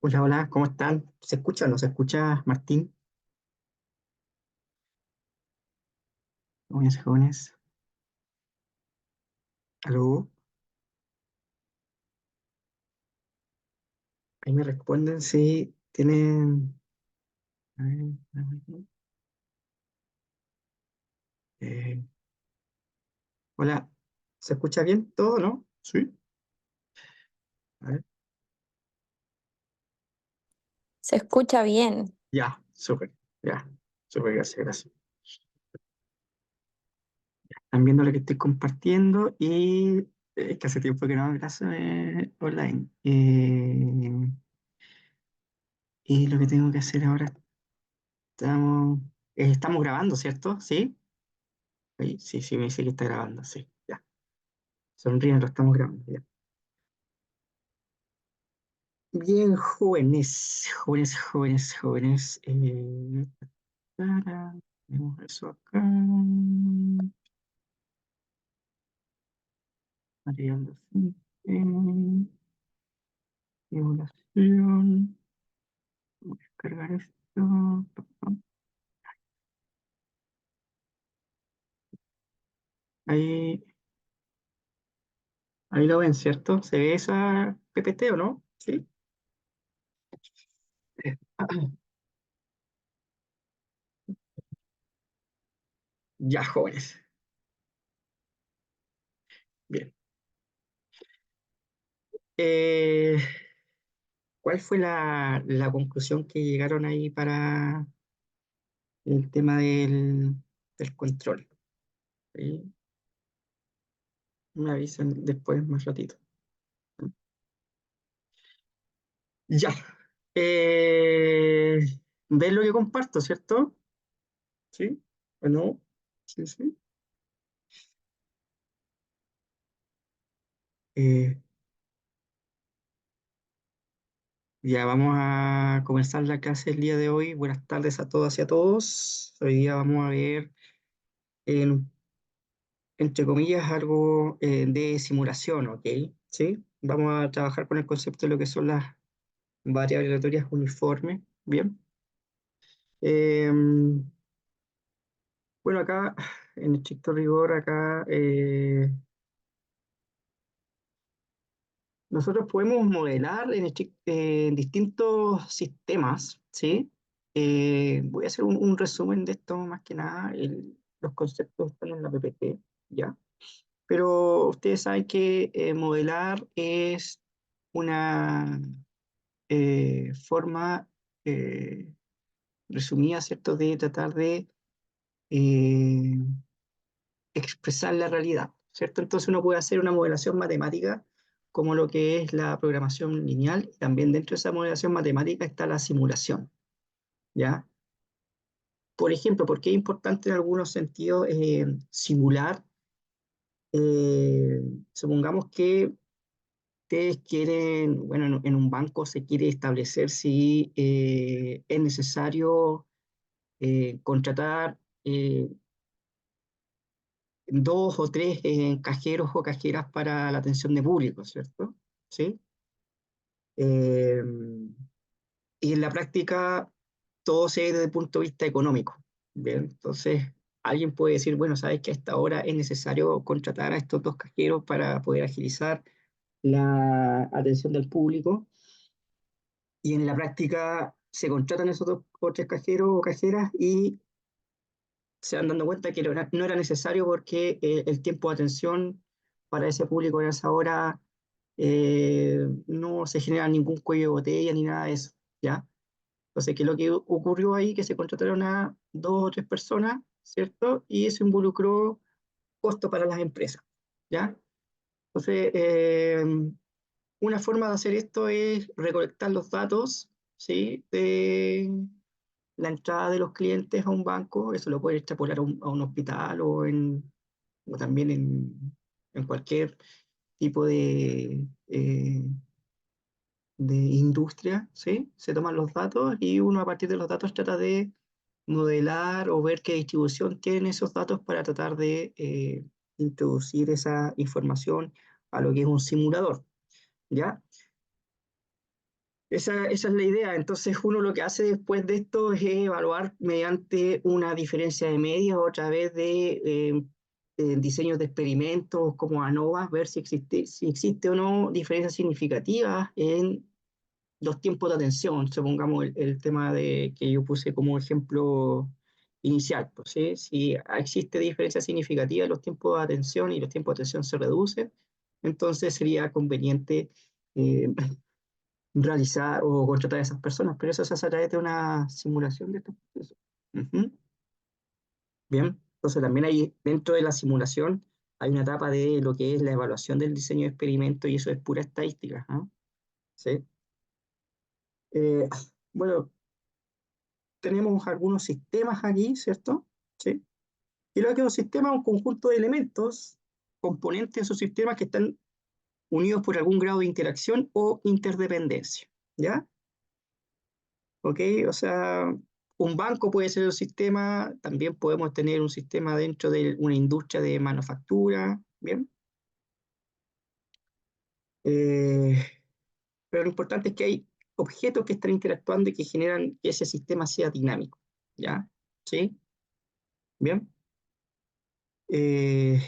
Hola, hola, ¿cómo están? ¿Se escucha o no se escucha, Martín? Jóvenes, jóvenes. ¿Aló? Ahí me responden si tienen... a ver, a ver, eh, hola, ¿se escucha bien todo, no? Sí. A ver. Se escucha bien. Ya, súper, ya, súper, gracias, gracias. Están viendo lo que estoy compartiendo y es que hace tiempo que no hago clase online. Y lo que tengo que hacer ahora, estamos, estamos grabando, ¿cierto? ¿Sí? Sí, sí, sí, me dice que está grabando, sí, ya. Sonríen, lo estamos grabando, ya. Bien, jóvenes, jóvenes, jóvenes, jóvenes. Tenemos eso acá. Material docente, simulación. Voy a descargar esto. Ahí, ahí lo ven, ¿cierto? ¿Se ve esa PPT o no? Sí. Ya, jóvenes. Bien. Eh, ¿Cuál fue la conclusión que llegaron ahí para el tema del control? ¿Sí? Me avisan después más ratito. Ya. Eh, ¿Ves lo que comparto, cierto? ¿Sí? ¿O no? Sí, sí. Eh, ya vamos a comenzar la clase el día de hoy. Buenas tardes a todas y a todos. Hoy día vamos a ver, en- entre comillas, algo de simulación, ¿ok? ¿Sí? Vamos a trabajar con el concepto de lo que son las variables aleatorias uniformes. Bien. Eh, bueno, acá, en estricto rigor, acá nosotros podemos modelar en distintos sistemas, ¿sí? Voy a hacer un resumen de esto más que nada. Los conceptos están en la PPT, ¿ya? Pero ustedes saben que modelar es una forma resumida, ¿cierto?, de tratar de eh, expresar la realidad, ¿cierto? Entonces uno puede hacer una modelación matemática como lo que es la programación lineal, y también dentro de esa modelación matemática está la simulación, ¿ya? Por ejemplo, ¿por qué es importante en algunos sentidos simular? Eh, Supongamos que ustedes quieren, bueno, en un banco se quiere establecer si es necesario contratar dos o tres cajeros o cajeras para la atención de público, ¿cierto? ¿Sí? Eh, y en la práctica todo se ve desde el punto de vista económico. Bien, entonces alguien puede decir, bueno, sabes que a esta hora es necesario contratar a estos dos cajeros para poder agilizar la atención del público, y en la práctica se contratan esos dos o tres cajeros o cajeras y se van dando cuenta que no era necesario porque el tiempo de atención para ese público en esa hora no se genera ningún cuello de botella ni nada de eso, ¿ya? Entonces, ¿qué es lo que ocurrió ahí? Que se contrataron a dos o tres personas, ¿cierto? Y eso involucró costo para las empresas, ¿ya? Entonces, una forma de hacer esto es recolectar los datos, ¿sí? De la entrada de los clientes a un banco. Eso lo puede extrapolar a un hospital o también en cualquier tipo de industria, ¿sí? Se toman los datos y uno a partir de los datos trata de modelar o ver qué distribución tienen esos datos para tratar de introducir esa información a lo que es un simulador, ¿ya? esa es la idea. Entonces uno lo que hace después de esto es evaluar mediante una diferencia de medias o a través de diseños de experimentos como ANOVA, ver si existe o no diferencias significativas en los tiempos de atención. Supongamos el tema que yo puse como ejemplo inicial, pues, ¿sí? Si existe diferencia significativa en los tiempos de atención y los tiempos de atención se reducen, entonces sería conveniente eh, realizar o contratar a esas personas, pero eso se hace a través de una simulación de estos procesos. Ujú. Bien, entonces también hay dentro de la simulación hay una etapa de lo que es la evaluación del diseño de experimento y eso es pura estadística, ¿no? ¿Sí? Eh, bueno, tenemos algunos sistemas aquí, ¿cierto? ¿Sí? Y lo que es un sistema es un conjunto de elementos, componentes de esos sistemas que están unidos por algún grado de interacción o interdependencia, ¿ya? ¿Ok? O sea, un banco puede ser un sistema, también podemos tener un sistema dentro de una industria de manufactura, ¿bien? Eh, pero lo importante es que hay objetos que están interactuando y que generan que ese sistema sea dinámico, ¿ya? ¿Sí? ¿Bien? Eh,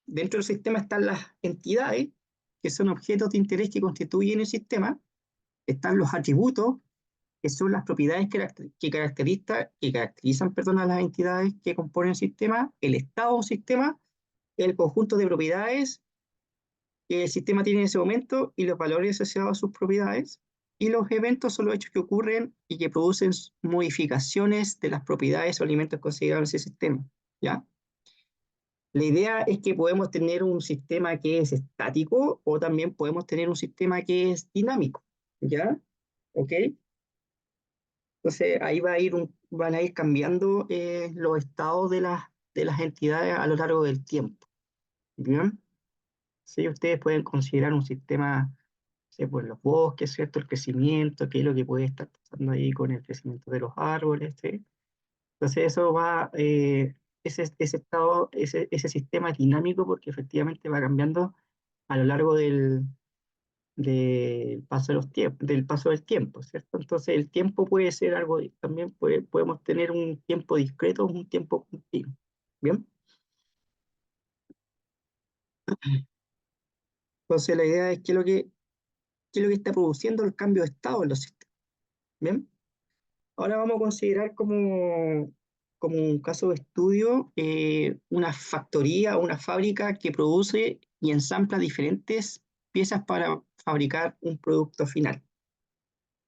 Dentro del sistema están las entidades, que son objetos de interés que constituyen el sistema, están los atributos, que son las propiedades que caracterizan, perdón, a las entidades que componen el sistema, el estado de un sistema, el conjunto de propiedades que el sistema tiene en ese momento y los valores asociados a sus propiedades. Y los eventos son los hechos que ocurren y que producen modificaciones de las propiedades o elementos considerados en ese sistema. ¿Ya? La idea es que podemos tener un sistema que es estático o también podemos tener un sistema que es dinámico. ¿Ya? ¿Ok? Entonces ahí van a ir cambiando los estados de las entidades a lo largo del tiempo. ¿Bien? Sí, ustedes pueden considerar un sistema, sé, pues los bosques, ¿cierto? El crecimiento, qué es lo que puede estar pasando ahí con el crecimiento de los árboles, ¿sí? Entonces eso ese estado, ese sistema es dinámico porque efectivamente va cambiando a lo largo del paso del tiempo, ¿cierto? Entonces el tiempo puede ser algo, también podemos tener un tiempo discreto o un tiempo continuo. ¿Bien? Entonces la idea es qué es lo que está produciendo el cambio de estado en los sistemas. ¿Bien? Ahora vamos a considerar como un caso de estudio una factoría o una fábrica que produce y ensambla diferentes piezas para fabricar un producto final.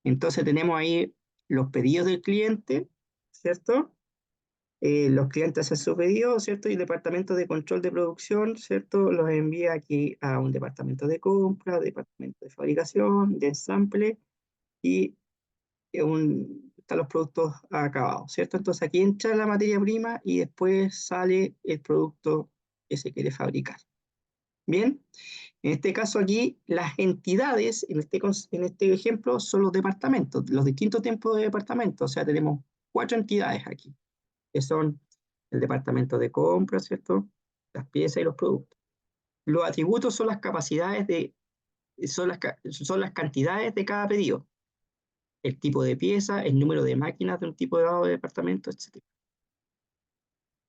Entonces tenemos ahí los pedidos del cliente, ¿cierto? Los clientes hacen su pedido, ¿cierto? Y el departamento de control de producción, ¿cierto? Los envía aquí a un departamento de compra, departamento de fabricación, de ensamble y están los productos acabados, ¿cierto? Entonces aquí entra la materia prima y después sale el producto que se quiere fabricar. Bien, en este caso aquí las entidades, en este ejemplo, son los departamentos, los distintos tipos de departamentos, o sea, tenemos 4 entidades aquí, que son el departamento de compra, ¿cierto? Las piezas y los productos. Los atributos son las capacidades son las cantidades de cada pedido, el tipo de pieza, el número de máquinas de un tipo de departamento, etc.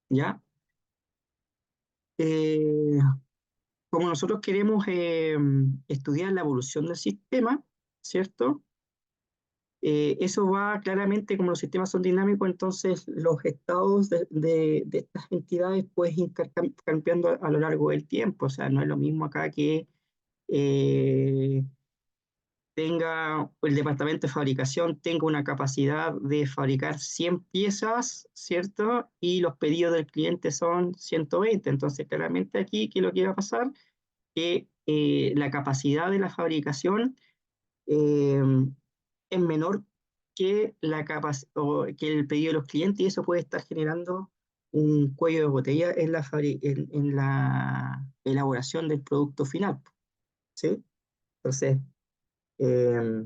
¿Ya? Eh, Como nosotros queremos estudiar la evolución del sistema, ¿cierto? Eso va claramente, como los sistemas son dinámicos, entonces los estados de estas entidades pueden ir cambiando a lo largo del tiempo. O sea, no es lo mismo acá que eh, tenga el departamento de fabricación tenga una capacidad de fabricar 100 piezas, ¿cierto? Y los pedidos del cliente son 120. Entonces, claramente aquí, ¿qué es lo que va a pasar? Que la capacidad de la fabricación eh, es menor que el pedido de los clientes y eso puede estar generando un cuello de botella en la elaboración del producto final, ¿sí? Entonces, eh,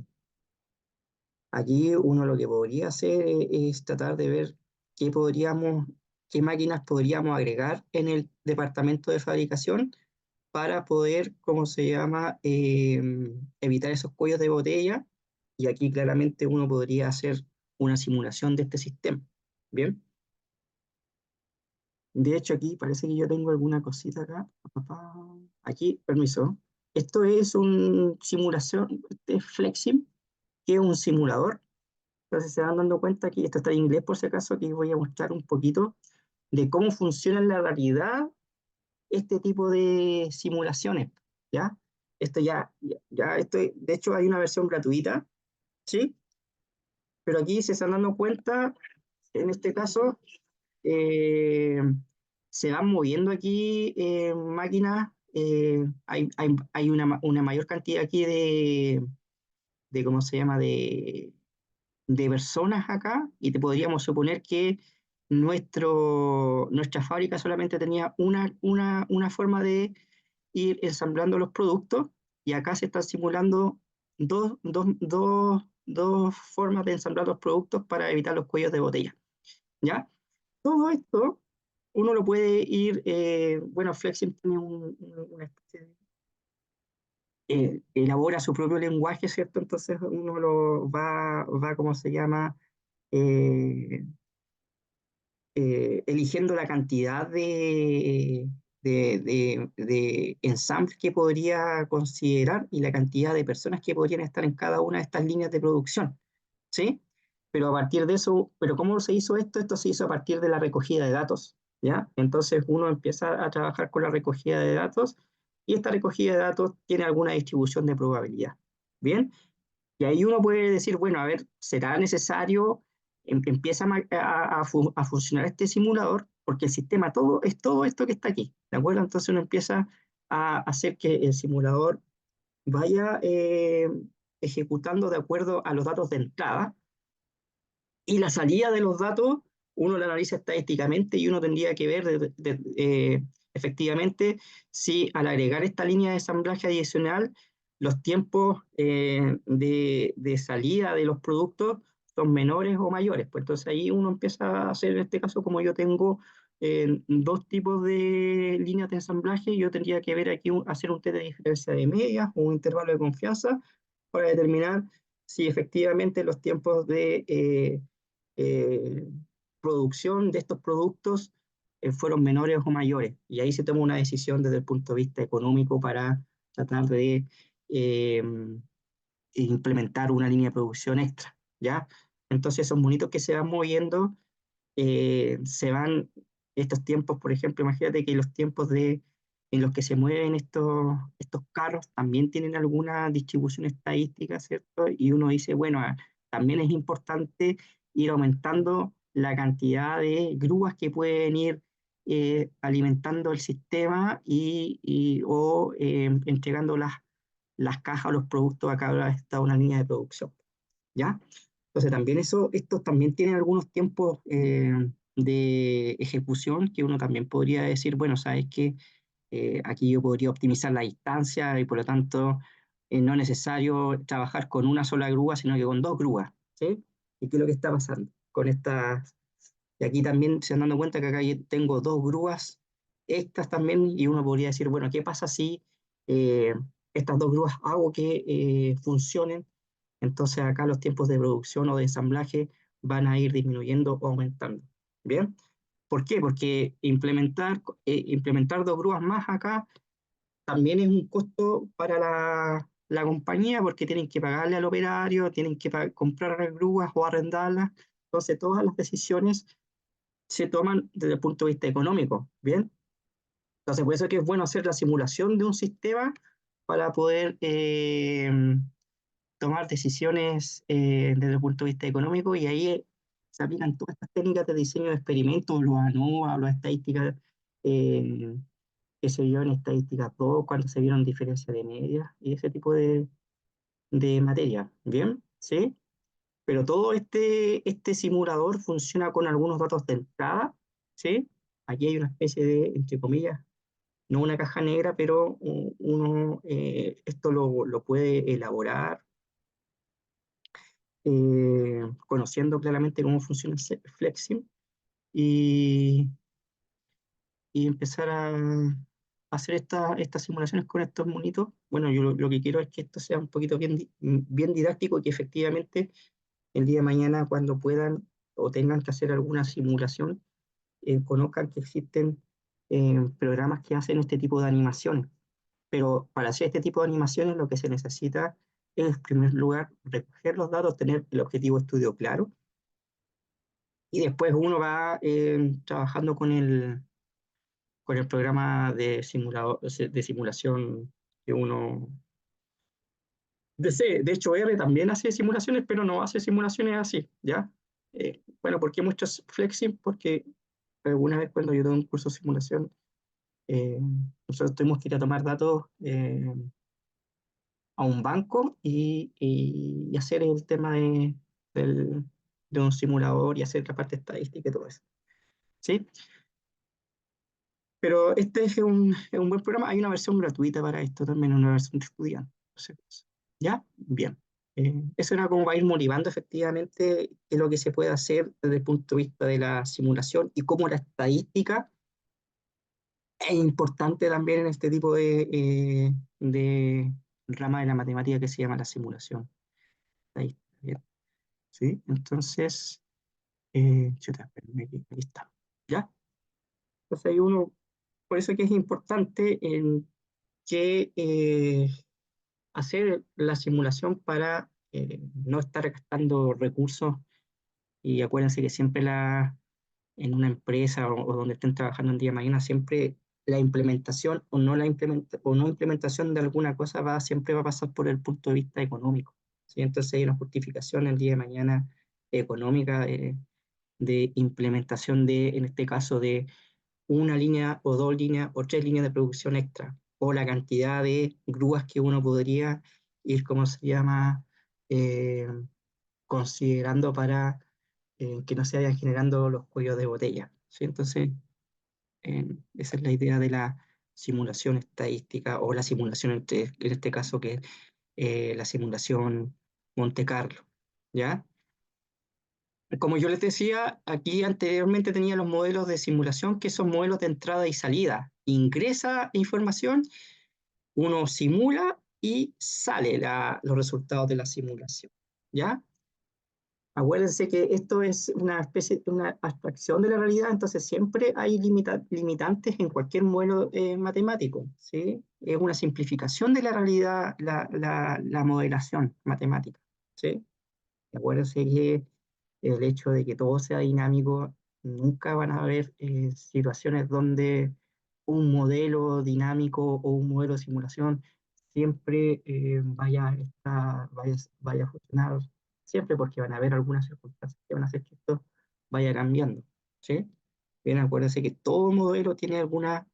aquí uno lo que podría hacer es tratar de ver qué máquinas podríamos agregar en el departamento de fabricación para poder, ¿cómo se llama?, evitar esos cuellos de botella Y aquí claramente uno podría hacer una simulación de este sistema. Bien, de hecho aquí parece que yo tengo alguna cosita acá. Aquí, permiso. Esto es una simulación de Flexim, que es un simulador. Entonces se van dando cuenta que esto está en inglés por si acaso, aquí voy a mostrar un poquito de cómo funciona en la realidad este tipo de simulaciones, ¿ya? Esto esto, de hecho hay una versión gratuita, ¿sí? Pero aquí se están dando cuenta, en este caso, eh, se van moviendo aquí máquinas, hay una mayor cantidad aquí ¿cómo se llama?, de personas acá, y te podríamos suponer que nuestra fábrica solamente tenía una forma de ir ensamblando los productos, y acá se están simulando dos formas de ensamblar los productos para evitar los cuellos de botella, ¿ya? Todo esto uno lo puede ir, bueno, Flexim tiene una especie de, elabora su propio lenguaje, ¿cierto? Entonces uno ¿cómo se llama? Eh, eligiendo la cantidad de ensambles que podría considerar y la cantidad de personas que podrían estar en cada una de estas líneas de producción, ¿sí? Pero a partir de eso, ¿pero cómo se hizo esto? Esto se hizo a partir de la recogida de datos, ¿ya? Entonces uno empieza a trabajar con la recogida de datos y esta recogida de datos tiene alguna distribución de probabilidad, ¿bien? Y ahí uno puede decir, bueno, a ver, ¿será necesario? Empieza a funcionar este simulador, porque el sistema todo es todo esto que está aquí, ¿de acuerdo? Entonces uno empieza a hacer que el simulador vaya ejecutando de acuerdo a los datos de entrada, y la salida de los datos uno la analiza estadísticamente y uno tendría que ver efectivamente si al agregar esta línea de ensamblaje adicional los tiempos de salida de los productos son menores o mayores. Pues entonces ahí uno empieza a hacer, en este caso, como yo tengo dos tipos de líneas de ensamblaje, yo tendría que ver aquí, hacer un test de diferencia de medias o un intervalo de confianza para determinar si efectivamente los tiempos de eh, producción de estos productos fueron menores o mayores. Y ahí se toma una decisión desde el punto de vista económico para tratar de eh, implementar una línea de producción extra, ¿ya? Entonces esos monitos que se van moviendo, se van estos tiempos, por ejemplo, imagínate que los tiempos en los que se mueven estos carros también tienen alguna distribución estadística, ¿cierto? Y uno dice, bueno, también es importante ir aumentando la cantidad de grúas que pueden ir alimentando el sistema o entregando las cajas o los productos a cada esta una línea de producción, ¿ya? Entonces también estos también tienen algunos tiempos de ejecución que uno también podría decir, bueno, sabes que aquí yo podría optimizar la distancia y por lo tanto no es necesario trabajar con una sola grúa, sino que con dos grúas, ¿sí? ¿Y qué es lo que está pasando con estas? Y aquí también se han dado cuenta que acá yo tengo dos grúas extras también, y uno podría decir, bueno, ¿qué pasa si eh, estas dos grúas hago que funcionen? Entonces acá los tiempos de producción o de ensamblaje van a ir disminuyendo o aumentando. ¿Bien? ¿Por qué? Porque implementar dos grúas más acá también es un costo para la compañía, porque tienen que pagarle al operario, tienen que comprar grúas o arrendarlas. Entonces todas las decisiones se toman desde el punto de vista económico, ¿bien? Entonces, por eso es que es bueno hacer la simulación de un sistema para poder tomar decisiones desde el punto de vista económico, y ahí se aplican todas estas técnicas de diseño de experimentos, los ANOVA, las estadísticas, eh, que se vio en estadística 2 cuando se vieron diferencias de medias y ese tipo de materia, ¿bien? ¿Sí? Pero todo este simulador funciona con algunos datos de entrada, ¿sí? Aquí hay una especie de, entre comillas, no una caja negra, pero uno esto lo puede elaborar conociendo claramente cómo funciona Flexim y, y empezar hacer estas simulaciones con estos monitos. Bueno, yo lo que quiero es que esto sea un poquito bien didáctico y que efectivamente el día de mañana cuando puedan o tengan que hacer alguna simulación, conozcan que existen programas que hacen este tipo de animaciones. Pero para hacer este tipo de animaciones lo que se necesita es, en primer lugar, recoger los datos, tener el objetivo de estudio claro, y después uno va trabajando con el programa de simulación que uno desee. De hecho, R también hace simulaciones, pero no hace simulaciones así, ¿ya? Bueno, ¿por qué muchos Flexi? Porque alguna vez cuando yo doy un curso de simulación, eh, nosotros tuvimos que ir a tomar datos a un banco y hacer el tema del- de un simulador y hacer la parte estadística y todo eso. ¿Sí? Pero este es un buen programa. Hay una versión gratuita para esto también, una versión de estudiante. No sé. ¿Ya? Bien. Eso era como para ir motivando efectivamente qué es lo que se puede hacer desde el punto de vista de la simulación y cómo la estadística es importante también en este tipo de rama de la matemática que se llama la simulación. Estadística, ¿bien? ¿Sí? Entonces, chuta, espérame aquí está. ¿Ya? Entonces hay uno, por eso que es importante en que hacer la simulación para no estar gastando recursos. Y acuérdense que siempre en una empresa o donde estén trabajando un día de mañana, siempre la implementación o no, o no implementación de alguna cosa siempre va a pasar por el punto de vista económico. ¿Sí? Entonces hay una justificación el día de mañana económica de implementación en este caso, de una línea o dos líneas o tres líneas de producción extra, o la cantidad de grúas que uno podría ir, ¿cómo se llama?, Eh, considerando para que no se vayan generando los cuellos de botella. ¿Sí? Entonces, esa es la idea de la simulación estadística o la simulación, en este caso, que es la simulación Monte Carlo. ¿Ya? Como yo les decía, aquí anteriormente tenía los modelos de simulación, que son modelos de entrada y salida. Ingresa información, uno simula y sale los resultados de la simulación. ¿Ya? Acuérdense que esto es una especie de una abstracción de la realidad, entonces siempre hay limitantes en cualquier modelo matemático, ¿sí? Es una simplificación de la realidad, la modelación matemática, ¿sí? Acuérdense que el hecho de que todo sea dinámico, nunca van a haber situaciones donde un modelo dinámico o un modelo de simulación siempre vaya a funcionar, siempre porque van a haber algunas circunstancias que van a hacer que esto vaya cambiando. ¿Sí? Bien, acuérdense que todo modelo tiene alguna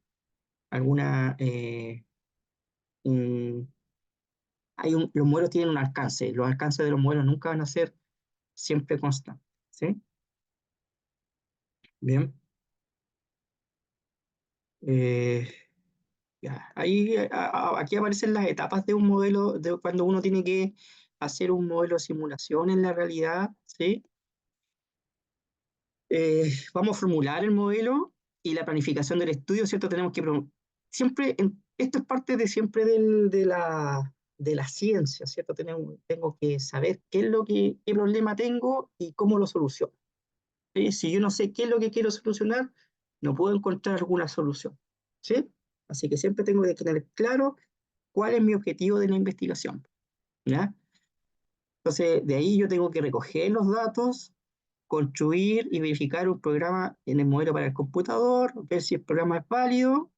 un- los modelos tienen un alcance, los alcances de los modelos nunca van a ser siempre constantes. ¿Sí? Bien. Eh, ya. Ahí, aquí aparecen las etapas de un modelo, de cuando uno tiene que hacer un modelo de simulación en la realidad, ¿sí? Vamos a formular el modelo y la planificación del estudio, ¿cierto? Siempre, esto es parte de siempre de la ciencia, ¿cierto? Tengo que saber qué problema tengo y cómo lo soluciono. ¿Sí? Si yo no sé qué es lo que quiero solucionar, no puedo encontrar alguna solución. ¿Sí? Así que siempre tengo que tener claro cuál es mi objetivo de la investigación. ¿Ya? Entonces, de ahí yo tengo que recoger los datos, construir y verificar un programa en el modelo para el computador, ver si el programa es válido,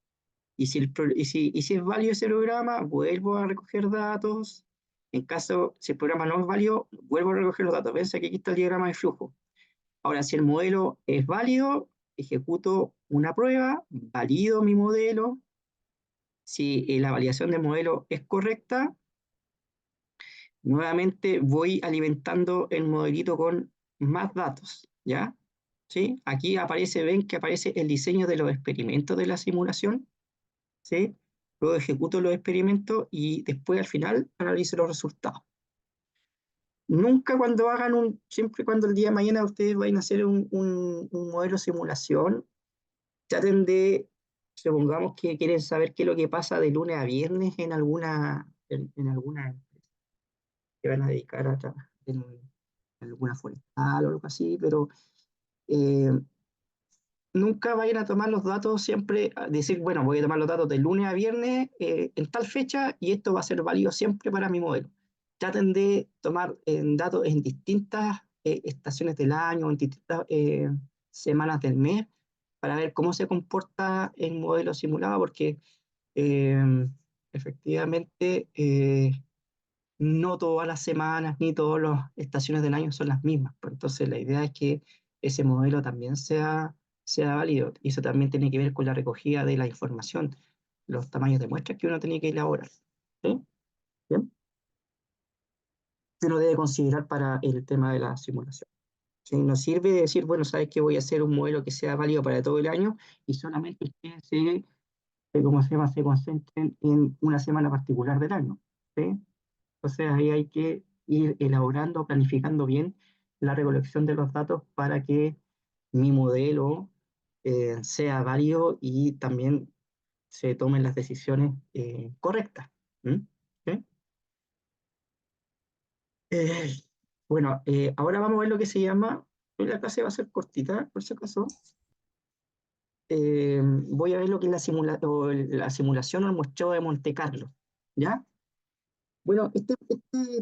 y si es válido ese programa, vuelvo a recoger datos. En caso, si el programa no es válido, vuelvo a recoger los datos. Ven que aquí está el diagrama de flujo. Ahora, si el modelo es válido, ejecuto una prueba, valido mi modelo. Si la validación del modelo es correcta, nuevamente voy alimentando el modelito con más datos, ¿ya? ¿Sí? Aquí ven que aparece el diseño de los experimentos de la simulación, ¿sí? Luego ejecuto los experimentos y después al final analizo los resultados. Nunca siempre cuando el día de mañana ustedes vayan a hacer un modelo de simulación, traten de supongamos que quieren saber qué es lo que pasa de lunes a viernes en alguna empresa que van a dedicar a trabajar en alguna forestal o algo así, pero eh, nunca vayan a tomar los datos siempre, a decir, bueno, voy a tomar los datos de lunes a viernes en tal fecha y esto va a ser válido siempre para mi modelo. Traten de tomar datos en distintas estaciones del año, en distintas semanas del mes, para ver cómo se comporta el modelo simulado, porque eh, efectivamente no todas las semanas ni todas las estaciones del año son las mismas. Pues entonces la idea es que ese modelo también sea válido. Y eso también tiene que ver con la recogida de la información, los tamaños de muestras que uno tiene que elaborar. ¿Sí? ¿Bien? Que uno debe considerar para el tema de la simulación. ¿Sí? No sirve de decir, bueno, sabes que voy a hacer un modelo que sea válido para todo el año y solamente ustedes ¿cómo se llama? Se concentren en una semana particular del año. ¿Sí? Entonces ahí hay que ir elaborando, planificando bien la recolección de los datos para que mi modelo sea válido y también se tomen las decisiones correctas. ¿Mm? ¿Sí? Eh, bueno, ahora vamos a ver lo que se llama, la clase va a ser cortita, por si acaso. Voy a ver lo que es la simulación o el muestreo de Monte Carlo. ¿Ya? Bueno, este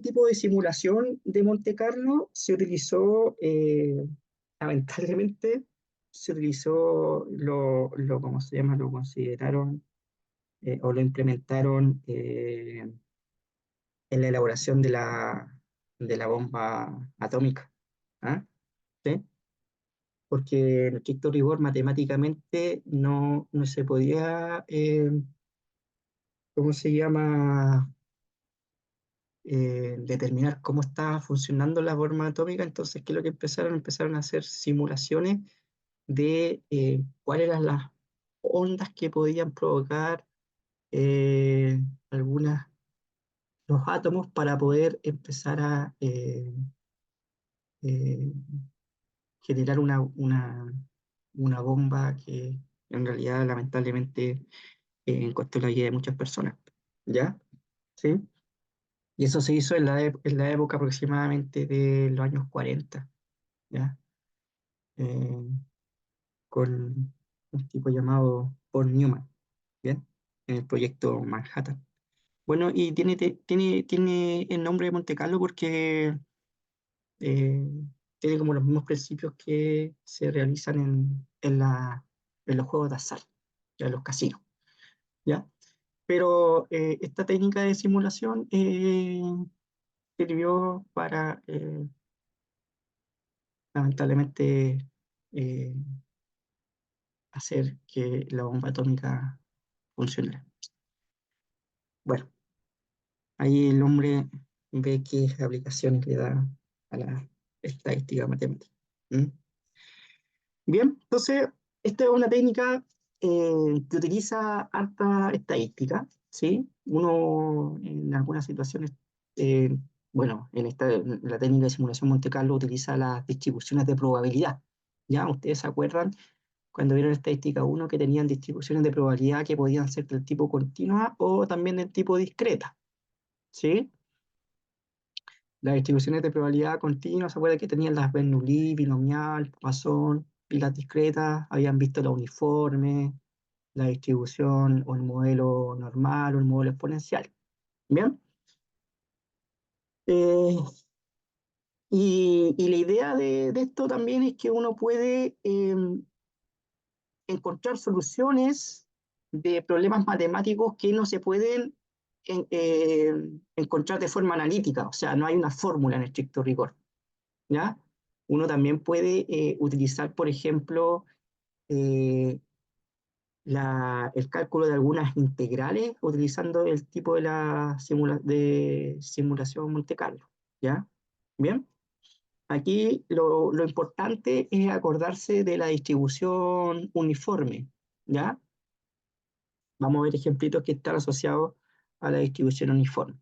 tipo de simulación de Monte Carlo se utilizó, lamentablemente, se utilizó, ¿cómo se llama? Lo consideraron o lo implementaron en la elaboración de la bomba atómica. ¿Ah? ¿Sí? Porque en estricto rigor, matemáticamente, no se podía, ¿cómo se llama? Determinar cómo estaba funcionando la bomba atómica, entonces, ¿qué es lo que empezaron? Empezaron a hacer simulaciones de cuáles eran las ondas que podían provocar algunas, los átomos para poder empezar a eh, generar una bomba que en realidad lamentablemente costó la vida de muchas personas. ¿Ya? ¿Sí? Y eso se hizo en la época aproximadamente de los años 40. ¿Ya? Eh, con un tipo llamado Paul Newman, ¿bien? En el proyecto Manhattan. Bueno, y tiene el nombre de Monte Carlo porque eh, tiene como los mismos principios que se realizan en los juegos de azar, ya en los casinos, ¿ya? Pero esta técnica de simulación sirvió para, lamentablemente, eh, hacer que la bomba atómica funcionara. Bueno, ahí el hombre ve qué aplicaciones le da a la estadística matemática. ¿Mm? Bien, entonces, esta es una técnica que utiliza harta estadística, ¿sí? Uno en algunas situaciones, eh, bueno, en la técnica de simulación Monte Carlo utiliza las distribuciones de probabilidad. ¿Ya? Ustedes se acuerdan cuando vieron estadística uno que tenían distribuciones de probabilidad que podían ser del tipo continua o también del tipo discreta, ¿sí? Las distribuciones de probabilidad continua, se acuerda que tenían las Bernoulli, binomial, Poisson, y las discretas, habían visto la uniforme, la distribución o el modelo normal o el modelo exponencial. ¿Bien? Eh, y la idea de esto también es que uno puede encontrar soluciones de problemas matemáticos que no se pueden encontrar de forma analítica, o sea, no hay una fórmula en estricto rigor. ¿Ya? Uno también puede utilizar, por ejemplo, eh, el cálculo de algunas integrales utilizando el tipo de simulación Monte Carlo. ¿Ya? Bien. Aquí lo importante es acordarse de la distribución uniforme. ¿Ya? Vamos a ver ejemplitos que están asociados a la distribución uniforme.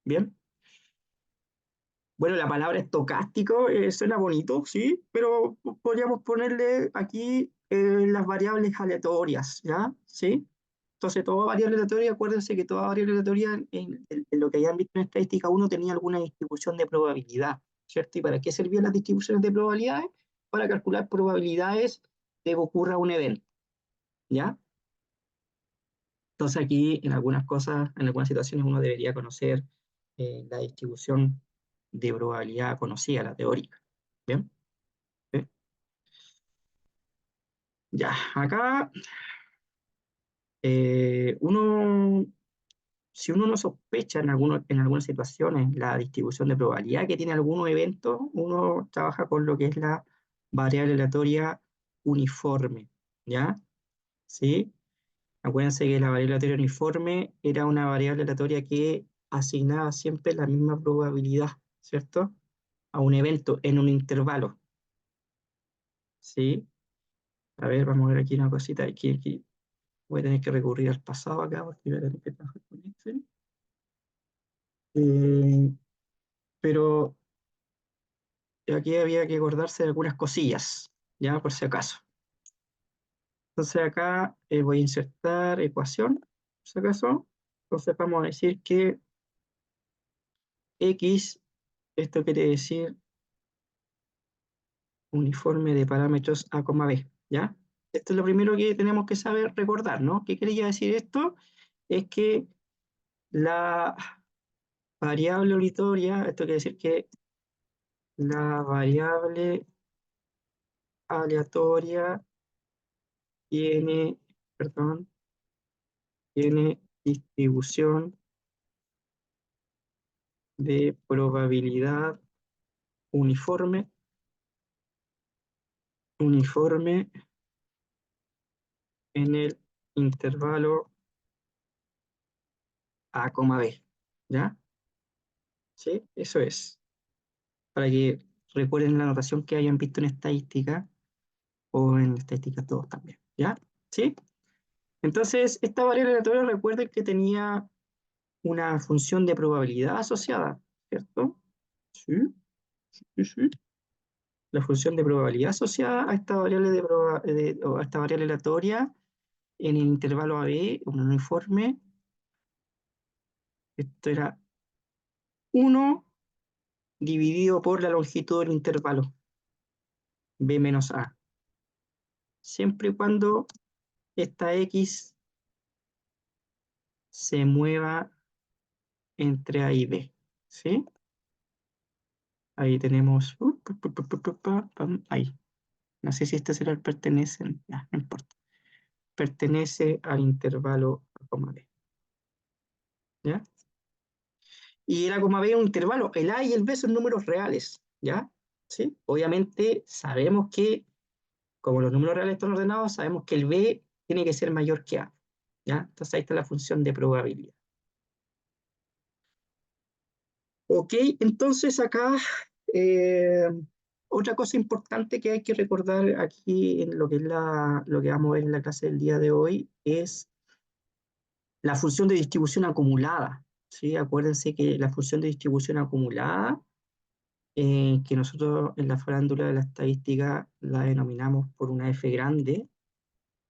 Bien. Bueno, la palabra estocástico suena bonito, sí, pero podríamos ponerle aquí las variables aleatorias, ¿ya? ¿Sí? Entonces, toda variable aleatoria, acuérdense que toda variable aleatoria en lo que hayan visto en estadística uno tenía alguna distribución de probabilidad, ¿cierto? ¿Y para qué servían las distribuciones de probabilidades? Para calcular probabilidades de que ocurra un evento, ¿ya? Entonces aquí en algunas cosas, en algunas situaciones uno debería conocer la distribución de probabilidad conocida, la teórica. ¿Bien? ¿Sí? Ya, acá uno, si uno no sospecha en algunas situaciones la distribución de probabilidad que tiene algunos eventos, uno trabaja con lo que es la variable aleatoria uniforme, ¿ya? ¿Sí? Acuérdense que la variable aleatoria uniforme era una variable aleatoria que asignaba siempre la misma probabilidad, ¿cierto? A un evento en un intervalo, ¿sí? A ver, vamos a ver aquí una cosita. Aquí voy a tener que recurrir al pasado acá porque voy a tener que trabajar con Excel. Eh, pero aquí había que acordarse de algunas cosillas, ya por si acaso. Entonces acá voy a insertar ecuación, por si acaso. Entonces vamos a decir que X, esto quiere decir uniforme de parámetros A, B, ¿ya? Esto es lo primero que tenemos que saber recordar, ¿no? ¿Qué quería decir esto? Es que la variable aleatoria, esto quiere decir que la variable aleatoria tiene, perdón, tiene distribución de probabilidad uniforme, uniforme en el intervalo A, B, ¿ya? ¿Sí? Eso es. Para que recuerden la notación que hayan visto en estadística o en estadística todos también, ¿ya? ¿Sí? Entonces, esta variable aleatoria recuerden que tenía una función de probabilidad asociada, ¿cierto? Sí, sí, sí. La función de probabilidad asociada a esta variable, o a esta variable aleatoria en el intervalo AB, un uniforme, esto era 1 dividido por la longitud del intervalo, B menos A, siempre y cuando esta X se mueva entre A y B, ¿sí? Ahí tenemos, ahí, no sé si este será el pertenece, ya, no importa, pertenece al intervalo A, B, ¿ya? Y el A, B es un intervalo, el A y el B son números reales, ¿ya? ¿Sí? Obviamente sabemos que, como los números reales están ordenados, sabemos que el B tiene que ser mayor que A, ¿ya? Entonces ahí está la función de probabilidad. Ok, entonces acá eh, otra cosa importante que hay que recordar aquí en lo que es lo que vamos a ver en la clase del día de hoy es la función de distribución acumulada, ¿sí? Acuérdense que la función de distribución acumulada, que nosotros en la farándula de la estadística la denominamos por una F grande,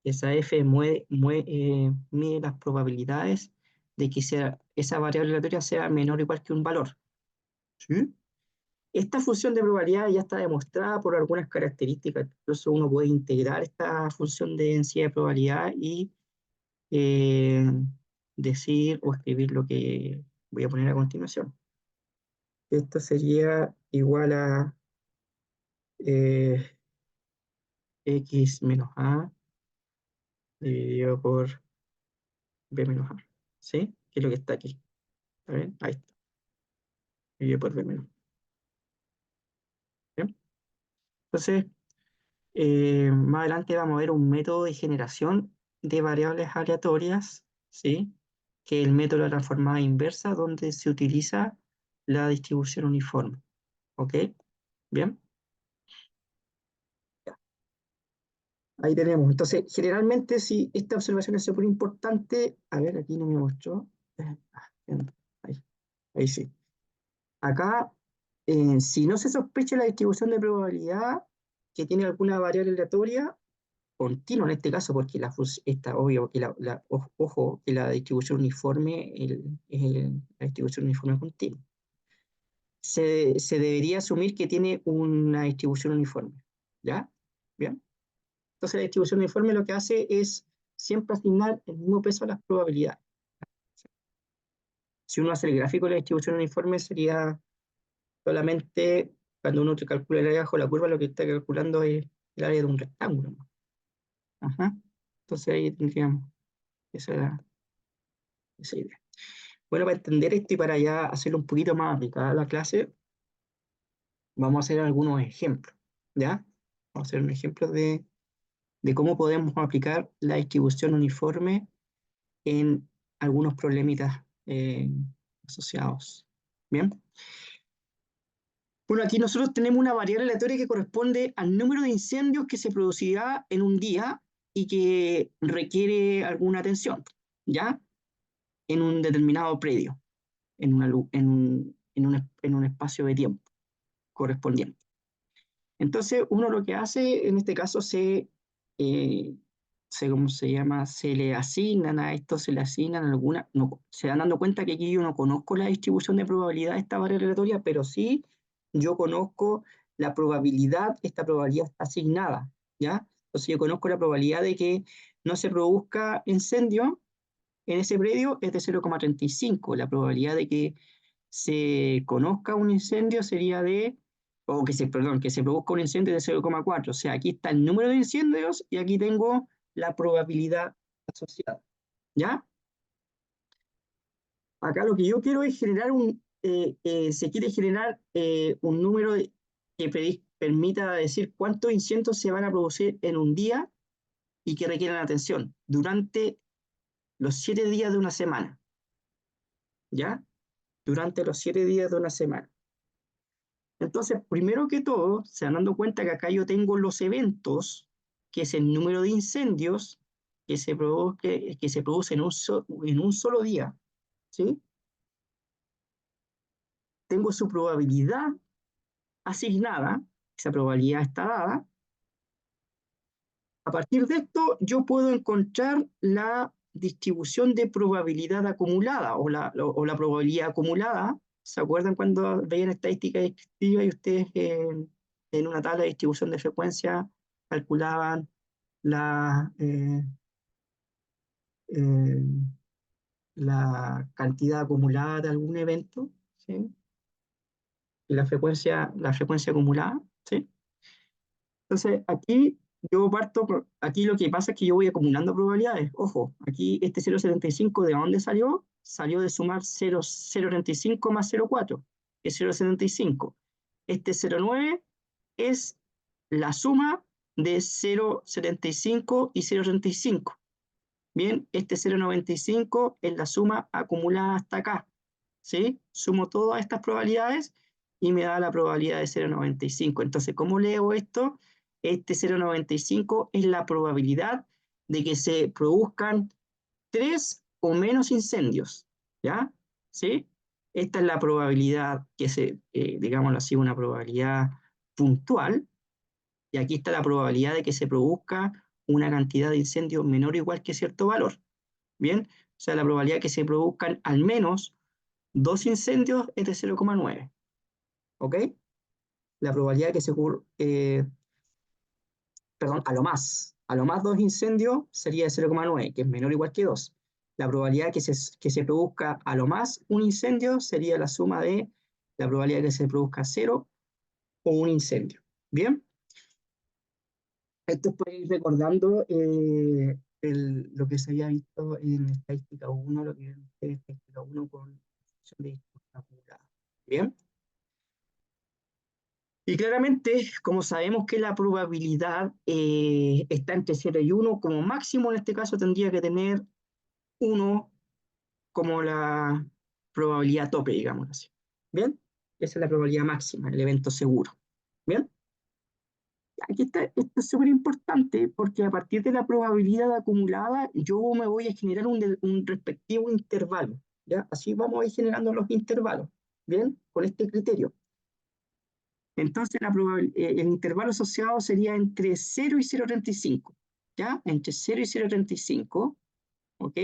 esa F mide las probabilidades de que esa variable aleatoria sea menor o igual que un valor, ¿sí? Esta función de probabilidad ya está demostrada por algunas características. Incluso uno puede integrar esta función de densidad de probabilidad y eh, decir o escribir lo que voy a poner a continuación. Esto sería igual a eh, x menos a dividido por b menos a. ¿Sí? Que es lo que está aquí. ¿Está bien? Ahí está. Dividido por b menos. ¿Bien? Entonces, más adelante vamos a ver un método de generación de variables aleatorias, ¿sí? Que es el método de la transformada inversa, donde se utiliza la distribución uniforme. ¿Ok? Bien, ahí tenemos. Entonces, generalmente, si esta observación es súper importante, a ver, aquí no me mostró. Bien, ahí, ahí sí. Acá, si no se sospecha la distribución de probabilidad que tiene alguna variable aleatoria, continuo en este caso, porque está obvio que ojo, que la distribución uniforme la distribución uniforme continua. Se debería asumir que tiene una distribución uniforme, ¿ya? Bien. Entonces la distribución uniforme lo que hace es siempre asignar el mismo peso a las probabilidades. Si uno hace el gráfico de la distribución uniforme, sería solamente cuando uno te calcula el área bajo la curva, lo que está calculando es el área de un rectángulo, ¿no? Ajá. Entonces ahí tendríamos esa, esa idea. Bueno, para entender esto y para ya hacerlo un poquito más aplicada a la clase, vamos a hacer algunos ejemplos, ¿ya? Vamos a hacer un ejemplo de cómo podemos aplicar la distribución uniforme en algunos problemitas asociados. Bien. Bueno, aquí nosotros tenemos una variable aleatoria que corresponde al número de incendios que se producirá en un día y que requiere alguna atención, ¿ya? En un determinado predio, en un espacio de tiempo correspondiente. Entonces, uno lo que hace, en este caso, ¿cómo se llama? Se le asignan a esto, se le asignan algunas, no, se dan dando cuenta que aquí yo no conozco la distribución de probabilidad de esta variable aleatoria, pero sí yo conozco la probabilidad, esta probabilidad está asignada, ¿ya? Entonces yo conozco la probabilidad de que no se produzca incendio en ese predio es de 0,35. La probabilidad de que se conozca un incendio sería perdón, que se produzca un incendio de 0,4. O sea, aquí está el número de incendios y aquí tengo la probabilidad asociada. ¿Ya? Acá lo que yo quiero es se quiere generar un número que permita decir cuántos incendios se van a producir en un día y que requieran atención durante los 7 días de una semana. ¿Ya? Durante los 7 días de una semana. Entonces, primero que todo, se dan dando cuenta que acá yo tengo los eventos, que es el número de incendios que se produce en un solo día, ¿sí? Tengo su probabilidad asignada, esa probabilidad está dada. A partir de esto, yo puedo encontrar la distribución de probabilidad acumulada o la probabilidad acumulada. ¿Se acuerdan cuando veían estadística descriptiva y ustedes en una tabla de distribución de frecuencia calculaban la, eh, la cantidad acumulada de algún evento? ¿Sí? Y la frecuencia acumulada, ¿sí? Entonces, aquí lo que pasa es que yo voy acumulando probabilidades. Ojo, aquí este 0,75, ¿de dónde salió? Salió de sumar 0,075 más 0,4, que es 0,75. Este 0,9 es la suma de 0,75 y 0,35. Bien, este 0,95 es la suma acumulada hasta acá. ¿Sí? Sumo todas estas probabilidades y me da la probabilidad de 0,95. Entonces, ¿cómo leo esto? Este 0,95 es la probabilidad de que se produzcan 3 o menos incendios. ¿Ya? ¿Sí? Esta es la probabilidad digámoslo así, una probabilidad puntual. Y aquí está la probabilidad de que se produzca una cantidad de incendios menor o igual que cierto valor. Bien, o sea, la probabilidad de que se produzcan al menos 2 incendios es de 0,9. ¿Ok? La probabilidad de que perdón, a lo más 2 incendios sería de 0,9, que es menor o igual que 2. La probabilidad de que se produzca a lo más un incendio sería la suma de la probabilidad de que se produzca 0 o un incendio. ¿Bien? Esto es para ir recordando lo que se había visto en estadística 1, lo que vieron ustedes en estadística 1 con función de distribución acumulada. ¿Bien? Y claramente, como sabemos que la probabilidad está entre 0 y 1, como máximo en este caso tendría que tener 1 como la probabilidad tope, digamos así. ¿Bien? Esa es la probabilidad máxima, el evento seguro. ¿Bien? Aquí está, esto es súper importante porque a partir de la probabilidad acumulada yo me voy a generar un respectivo intervalo. ¿Ya? Así vamos a ir generando los intervalos. ¿Bien? Con este criterio. Entonces el intervalo asociado sería entre 0 y 0,35. ¿ya? Entre 0 y 0,35, ¿ok?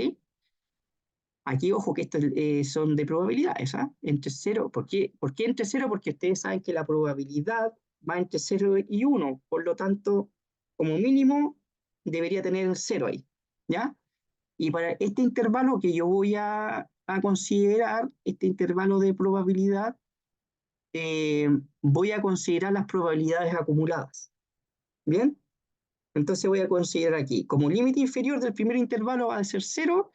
Aquí, ojo, que estos son de probabilidades, ¿ah? Entre 0, ¿por qué entre 0? Porque ustedes saben que la probabilidad va entre 0 y 1, por lo tanto, como mínimo, debería tener un 0 ahí, ¿ya? Y para este intervalo que yo voy a considerar, este intervalo de probabilidad, eh, voy a considerar las probabilidades acumuladas, ¿bien? Entonces voy a considerar aquí, como límite inferior del primer intervalo va a ser 0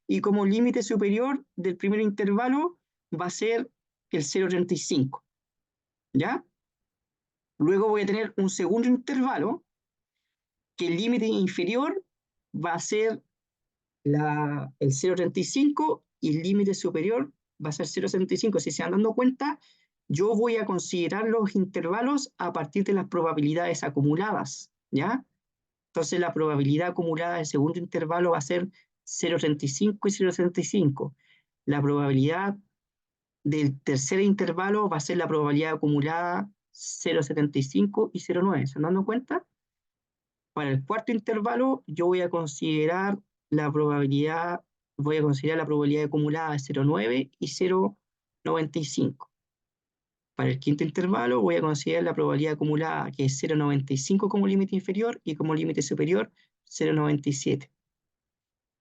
y como límite superior del primer intervalo va a ser el 0,35, ¿ya? Luego voy a tener un segundo intervalo que el límite inferior va a ser el 0,35 y el límite superior va a ser 0,75. Si se van dando cuenta, yo voy a considerar los intervalos a partir de las probabilidades acumuladas, ¿ya? Entonces la probabilidad acumulada del segundo intervalo va a ser 0,35 y 0,35. La probabilidad del tercer intervalo va a ser la probabilidad acumulada 0,75 y 0,9. ¿Se están dando cuenta? Para el cuarto intervalo yo la probabilidad, voy a considerar la probabilidad acumulada de 0,9 y 0,95. Para el quinto intervalo voy a considerar la probabilidad acumulada que es 0,95 como límite inferior y como límite superior 0,97.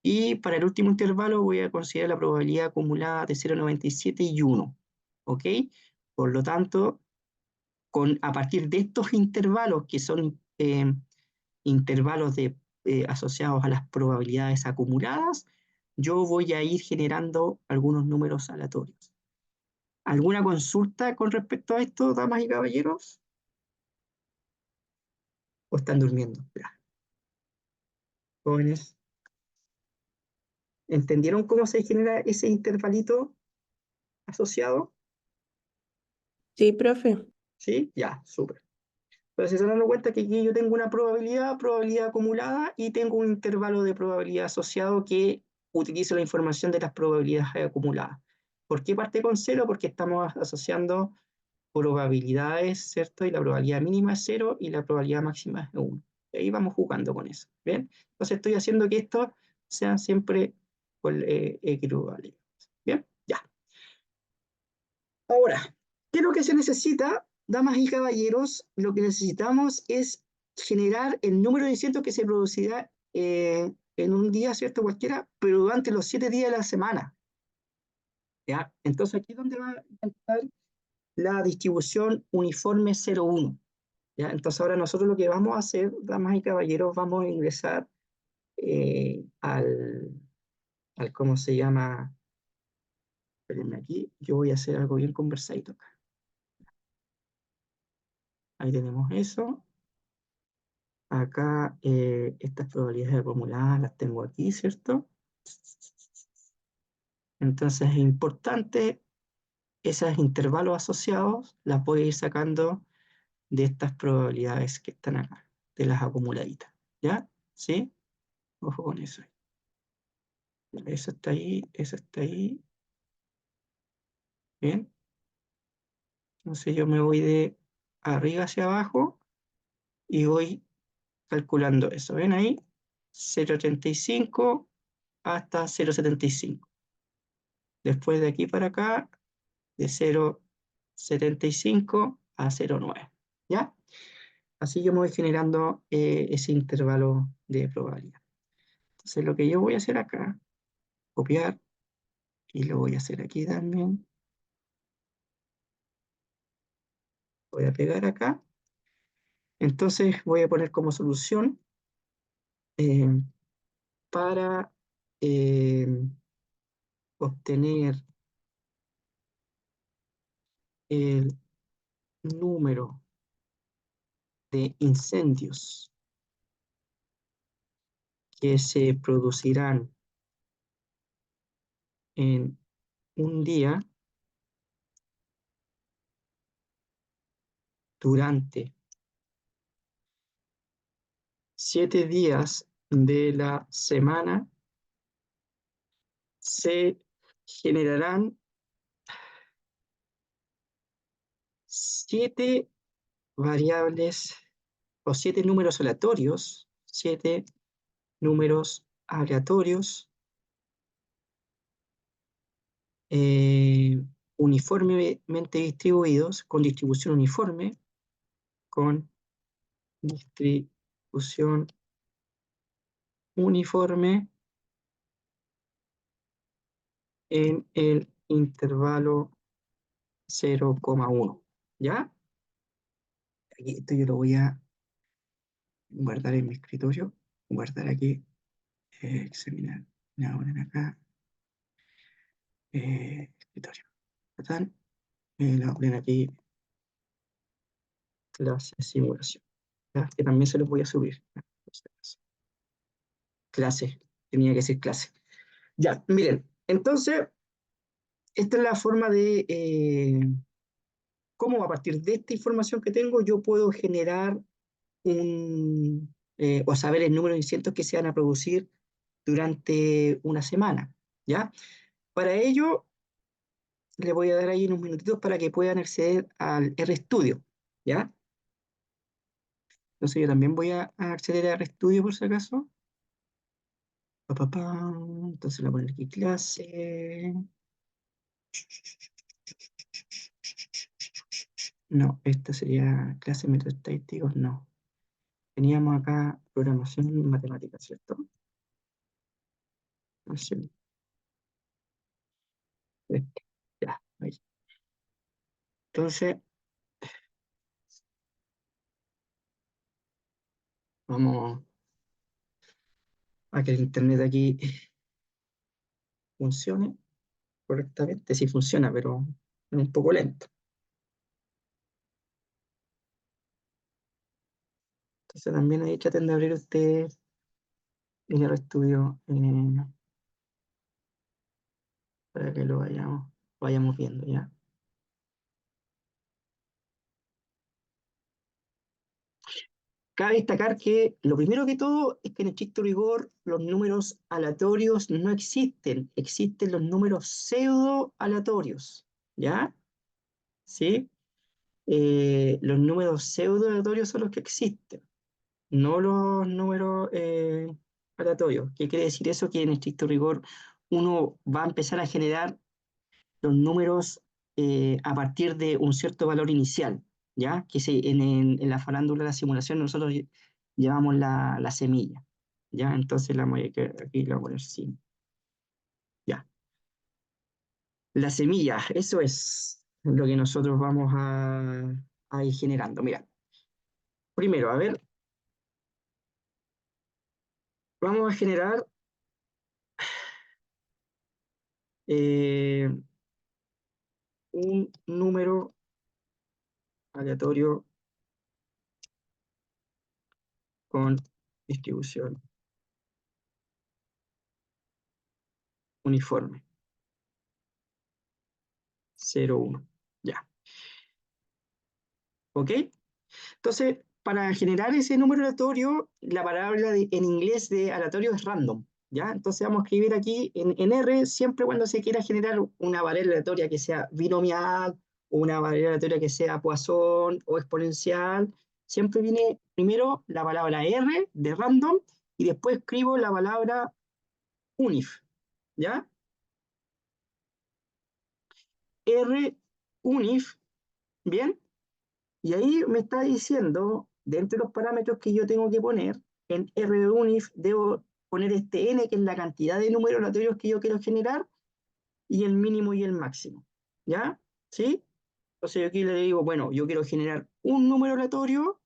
Y para el último intervalo voy a considerar la probabilidad acumulada de 0,97 y 1. ¿Ok? Por lo tanto, a partir de estos intervalos, que son intervalos asociados a las probabilidades acumuladas, yo voy a ir generando algunos números aleatorios. ¿Alguna consulta con respecto a esto, damas y caballeros? ¿O están durmiendo? Ya. Jóvenes, ¿entendieron cómo se genera ese intervalito asociado? Sí, profe. ¿Sí? Ya, súper. Entonces se dan cuenta que aquí yo tengo una probabilidad acumulada y tengo un intervalo de probabilidad asociado que utilizo la información de las probabilidades acumuladas. ¿Por qué parte con 0? Porque estamos asociando probabilidades, ¿cierto? Y la probabilidad mínima es 0 y la probabilidad máxima es 1. Y ahí vamos jugando con eso, ¿bien? Entonces estoy haciendo que estos sean siempre equivalentes. ¿Bien? Ya. Ahora, ¿qué es lo que se necesita, damas y caballeros? Lo que necesitamos es generar el número de cientos que se producirá en un día, ¿cierto? Cualquiera, pero durante los 7 días de la semana. ¿Ya? Entonces aquí es donde va a entrar la distribución uniforme 0,1. ¿Ya? Entonces ahora nosotros lo que vamos a hacer, damas y caballeros, vamos a ingresar al, ¿cómo se llama? Espérenme aquí, yo voy a hacer algo bien conversadito acá. Ahí tenemos eso. Acá estas probabilidades acumuladas las tengo aquí, ¿cierto? Entonces es importante, esos intervalos asociados las voy a ir sacando de estas probabilidades que están acá, de las acumuladitas. ¿Ya? ¿Sí? Ojo con eso. Eso está ahí, eso está ahí. Bien. Entonces yo me voy de arriba hacia abajo y voy calculando eso. ¿Ven ahí? 0,35 hasta 0,75. Después de aquí para acá, de 0,75 a 0,9. ¿Ya? Así yo me voy generando ese intervalo de probabilidad. Entonces lo que yo voy a hacer acá, copiar, y lo voy a hacer aquí también. Voy a pegar acá. Entonces voy a poner como solución eh, para eh, obtener el número de incendios que se producirán en un día durante 7 días de la semana, se generarán 7 variables o 7 números aleatorios, 7 números aleatorios uniformemente distribuidos, con distribución uniforme, con distribución uniforme en el intervalo 0,1. ¿Ya? Aquí, esto yo lo voy a guardar en mi escritorio, guardar aquí, examinar, voy a poner acá, escritorio. ¿Están? Le voy a poner aquí clase simulación, ¿ya? Que también se los voy a subir. Clase, tenía que ser clase. Ya, miren, entonces, esta es la forma de cómo a partir de esta información que tengo yo puedo generar o saber el número de cientos que se van a producir durante una semana, ¿ya? Para ello, le voy a dar ahí unos minutitos para que puedan acceder al RStudio, ¿ya? Entonces yo también voy a acceder a RStudio por si acaso. Pa, pa, pa. Entonces le voy a poner aquí clase. No, esta sería clase de métodos estadísticos, no. Teníamos acá programación y matemáticas, ¿cierto? Así, ya, ahí. Entonces, vamos a que el internet aquí funcione correctamente. Sí funciona, pero es un poco lento. Entonces también ahí traten de abrir ustedes el RStudio para que lo vayamos viendo, ¿ya? Cabe destacar que lo primero que todo es que en estricto rigor los números aleatorios no existen, existen los números pseudo aleatorios, ¿ya? ¿Sí? Los números pseudo aleatorios son los que existen, no los números aleatorios. ¿Qué quiere decir eso? Que en estricto rigor uno va a empezar a generar los números a partir de un cierto valor inicial, ¿ya? Que en la farándula de la simulación nosotros llevamos la semilla, ¿ya? Entonces aquí la voy a poner así, ya. La semilla, eso es lo que nosotros vamos a ir generando. Mira, primero, a ver, vamos a generar eh, un número aleatorio con distribución uniforme, 0, 1, ya. ¿Ok? Entonces, para generar ese número aleatorio, la palabra en inglés de aleatorio es random, ¿ya? Entonces vamos a escribir aquí en R, siempre cuando se quiera generar una variable aleatoria que sea binomial, o una variable aleatoria que sea Poisson o exponencial, siempre viene primero la palabra R de random y después escribo la palabra unif, ¿ya? R unif, ¿bien? Y ahí me está diciendo, de entre los parámetros que yo tengo que poner, en RUnif debo poner este n, que es la cantidad de números aleatorios que yo quiero generar, y el mínimo y el máximo. ¿Ya? ¿Sí? Entonces yo aquí le digo, bueno, yo quiero generar un número aleatorio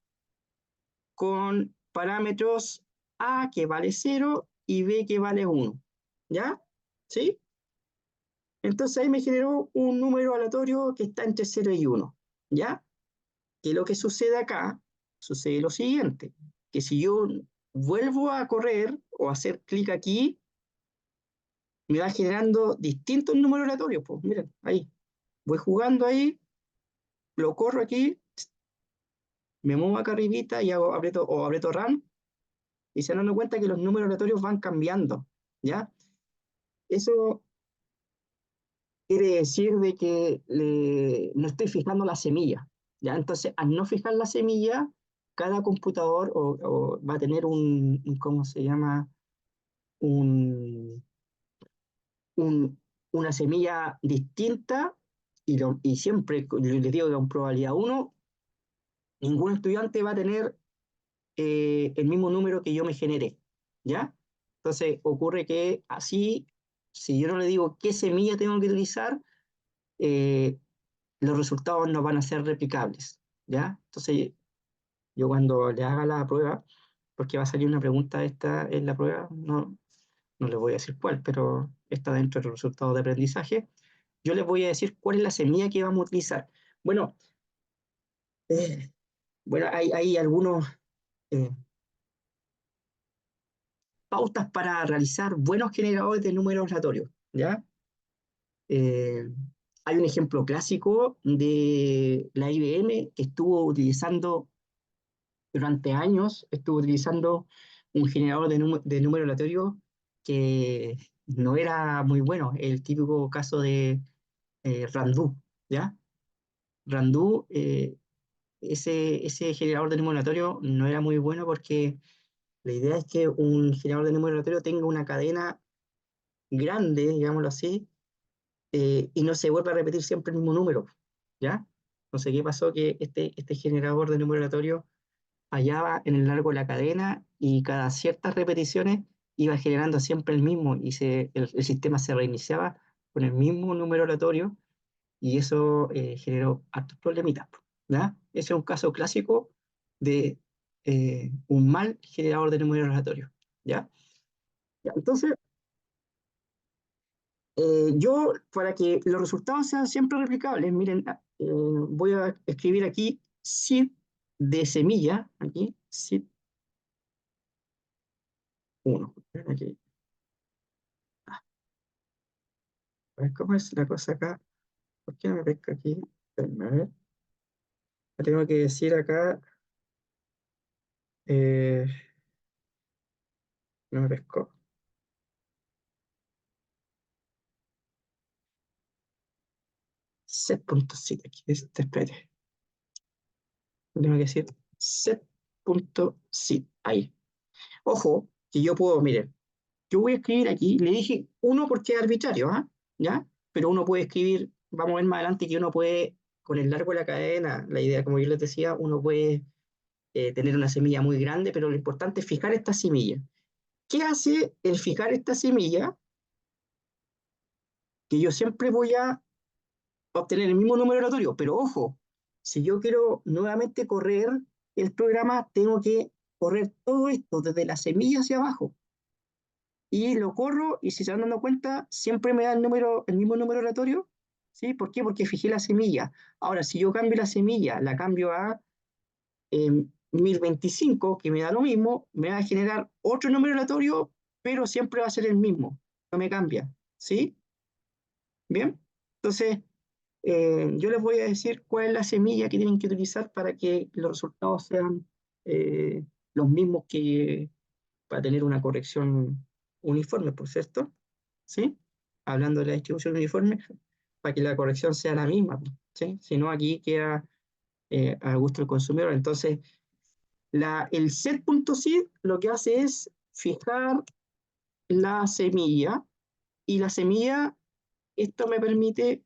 con parámetros A que vale 0 y B que vale 1. ¿Ya? ¿Sí? Entonces ahí me generó un número aleatorio que está entre 0 y 1. ¿Ya? Que lo que sucede acá, sucede lo siguiente, que si yo vuelvo a correr o a hacer clic aquí, me va generando distintos números aleatorios, pues miren, ahí, voy jugando ahí, lo corro aquí, me muevo acá arribita y aprieto run, y se dan cuenta que los números aleatorios van cambiando, ¿ya? Eso quiere decir de que no estoy fijando la semilla, ¿ya? Entonces, al no fijar la semilla, cada computador va a tener ¿cómo se llama? un, una semilla distinta y siempre les digo que con probabilidad 1, ningún estudiante va a tener el mismo número que yo me generé, ¿ya? Entonces ocurre que así, si yo no le digo qué semilla tengo que utilizar, eh, los resultados no van a ser replicables, ¿ya? Entonces yo cuando le haga la prueba, porque va a salir una pregunta esta en la prueba, no les voy a decir cuál, pero está dentro de los resultados de aprendizaje, yo les voy a decir cuál es la semilla que vamos a utilizar. Bueno, eh, bueno hay algunos eh, pautas para realizar buenos generadores de números aleatorios, ¿ya? Eh, Hay un ejemplo clásico de la IBM que estuvo utilizando durante años, estuvo utilizando un generador de número aleatorio que no era muy bueno, el típico caso de Randu, ¿ya? Randu, ese generador de número aleatorio no era muy bueno porque la idea es que un generador de número aleatorio tenga una cadena grande, digámoslo así, y no se vuelva a repetir siempre el mismo número, ¿ya? Entonces, ¿qué pasó? Que este generador de número aleatorio hallaba en el largo de la cadena y cada ciertas repeticiones iba generando siempre el mismo y el sistema se reiniciaba con el mismo número aleatorio y eso generó hartos problemitas, ¿ya? Ese es un caso clásico de un mal generador de números aleatorios, ¿ya? Ya, entonces, yo, para que los resultados sean siempre replicables, miren, voy a escribir aquí SID de semilla, aquí, SID 1. Aquí. A ver cómo es la cosa acá. ¿Por qué no me pesca aquí? Espérenme, a ver. Le tengo que decir acá. eh, no me pescó. Set.sit. Aquí, espérate. Le tengo que decir set.sit. Ahí. Ojo, que yo puedo, miren, yo voy a escribir aquí, le dije uno porque es arbitrario, ¿ah? ¿Ya? Pero uno puede escribir, vamos a ver más adelante que uno puede, con el largo de la cadena, la idea, como yo les decía, uno puede tener una semilla muy grande, pero lo importante es fijar esta semilla. ¿Qué hace el fijar esta semilla? Que yo siempre voy a obtener el mismo número aleatorio, pero ojo, si yo quiero nuevamente correr el programa, tengo que correr todo esto desde la semilla hacia abajo. Y lo corro y si se van dando cuenta, siempre me da el mismo número aleatorio. ¿Sí? ¿Por qué? Porque fijé la semilla. Ahora, si yo cambio la semilla, la cambio a 1025, que me da lo mismo, me va a generar otro número aleatorio, pero siempre va a ser el mismo. No me cambia. ¿Sí? Bien. Entonces, yo les voy a decir cuál es la semilla que tienen que utilizar para que los resultados sean eh, los mismos que para tener una corrección uniforme, por cierto, ¿sí? Hablando de la distribución uniforme, para que la corrección sea la misma, ¿sí? Si no, aquí queda a gusto del consumidor. Entonces, el set.seed lo que hace es fijar la semilla y la semilla, permite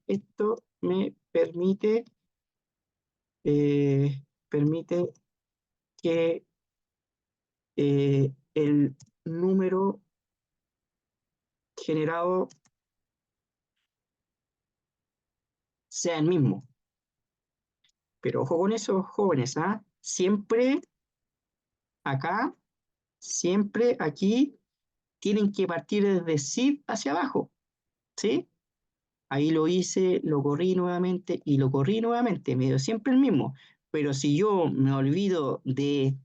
que el número generado sea el mismo. Pero ojo con esos jóvenes, ¿ah? Siempre acá, siempre aquí, tienen que partir desde SID hacia abajo, ¿sí? Ahí lo hice, lo corrí nuevamente y lo corrí nuevamente, me dio siempre el mismo. Pero si yo me olvido de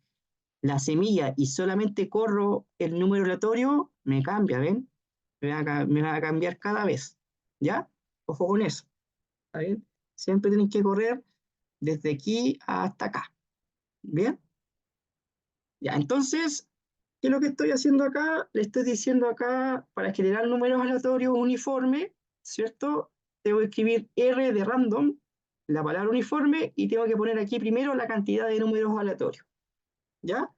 la semilla y solamente corro el número aleatorio, me cambia, ¿ven? Me va a cambiar cada vez, ¿ya? Ojo con eso, ¿está bien? Siempre tienen que correr desde aquí hasta acá, ¿bien? Ya, entonces, ¿qué es lo que estoy haciendo acá? Le estoy diciendo acá, para generar números aleatorios uniformes, ¿cierto? Tengo que escribir R de random, la palabra uniforme, y tengo que poner aquí primero la cantidad de números aleatorios. ¿Ya?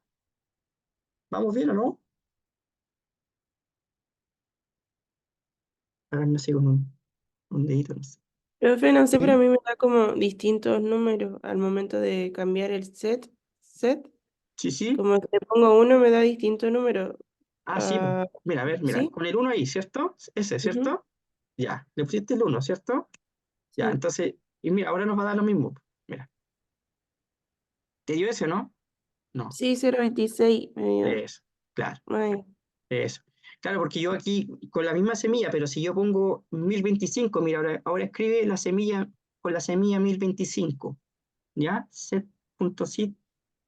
¿Vamos bien o no? Háganme así con un dedito, no sé. Profe, no sé, pero a ¿Sí? mí me da como distintos números al momento de cambiar el set. Sí, sí. Como que le pongo uno, me da distinto número. Ah, sí, pues. Ah, Mira, a ver, mira, ¿sí? con el uno ahí, ¿cierto? Ese, Ujú, ¿cierto? Ya, le pusiste el uno, ¿cierto? Ya, sí. entonces, y mira, ahora nos va a dar lo mismo. Mira, ¿te dio ese, no? No, Sí, 0,26 me dio. eso, claro, Ay, eso. Claro, porque yo aquí con la misma semilla, pero si yo pongo 1025, mira, ahora escribe la semilla con la semilla 1025, ¿ya? Set.sit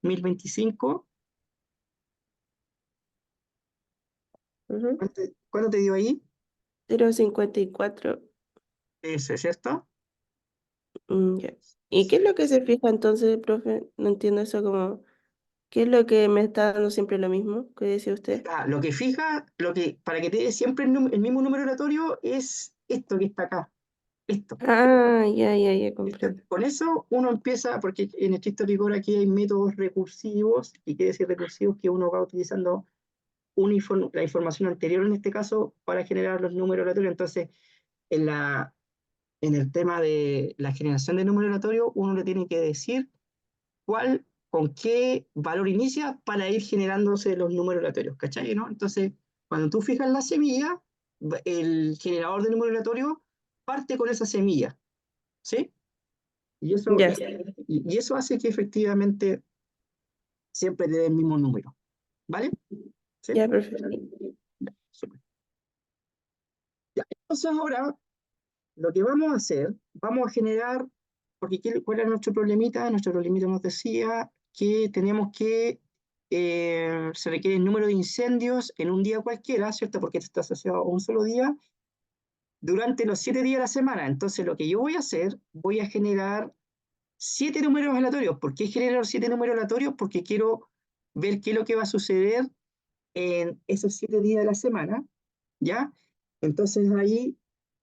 1025. ujú. ¿Cuánto te dio ahí? 0,54. Ese, ¿cierto? Ya. ¿Y qué es lo que se fija entonces, profe? No entiendo eso como... ¿Qué es lo que me está dando siempre lo mismo? ¿Qué decía usted? Ah, lo que fija, para que te dé siempre el mismo número aleatorio es esto que está acá, esto. Ah, ya, comprendo. Con eso uno empieza, porque en estricto rigor aquí hay métodos recursivos, y quiere decir recursivos que uno va utilizando la información anterior en este caso para generar los números aleatorios. Entonces, en, en el tema de la generación de números aleatorios, uno le tiene que decir con qué valor inicia para ir generándose los números aleatorios, ¿cachai? ¿No? Entonces, cuando tú fijas la semilla, el generador de números aleatorios parte con esa semilla, ¿sí? Y eso, Ya, y eso hace que efectivamente siempre te dé el mismo número, ¿vale? ¿Sí? ya, perfecto. Ya, súper. Ya, entonces ahora lo que vamos a hacer, vamos a generar, porque ¿cuál era nuestro problemita? Nuestro problemita nos decía que tenemos que, se requiere el número de incendios en un día cualquiera, ¿cierto? Porque esto está asociado a un solo día, durante los 7 días de la semana. Entonces lo que yo voy a hacer, voy a generar 7 números aleatorios. ¿Por qué generar 7 números aleatorios? Porque quiero ver qué es lo que va a suceder en esos 7 días de la semana, ¿ya? Entonces ahí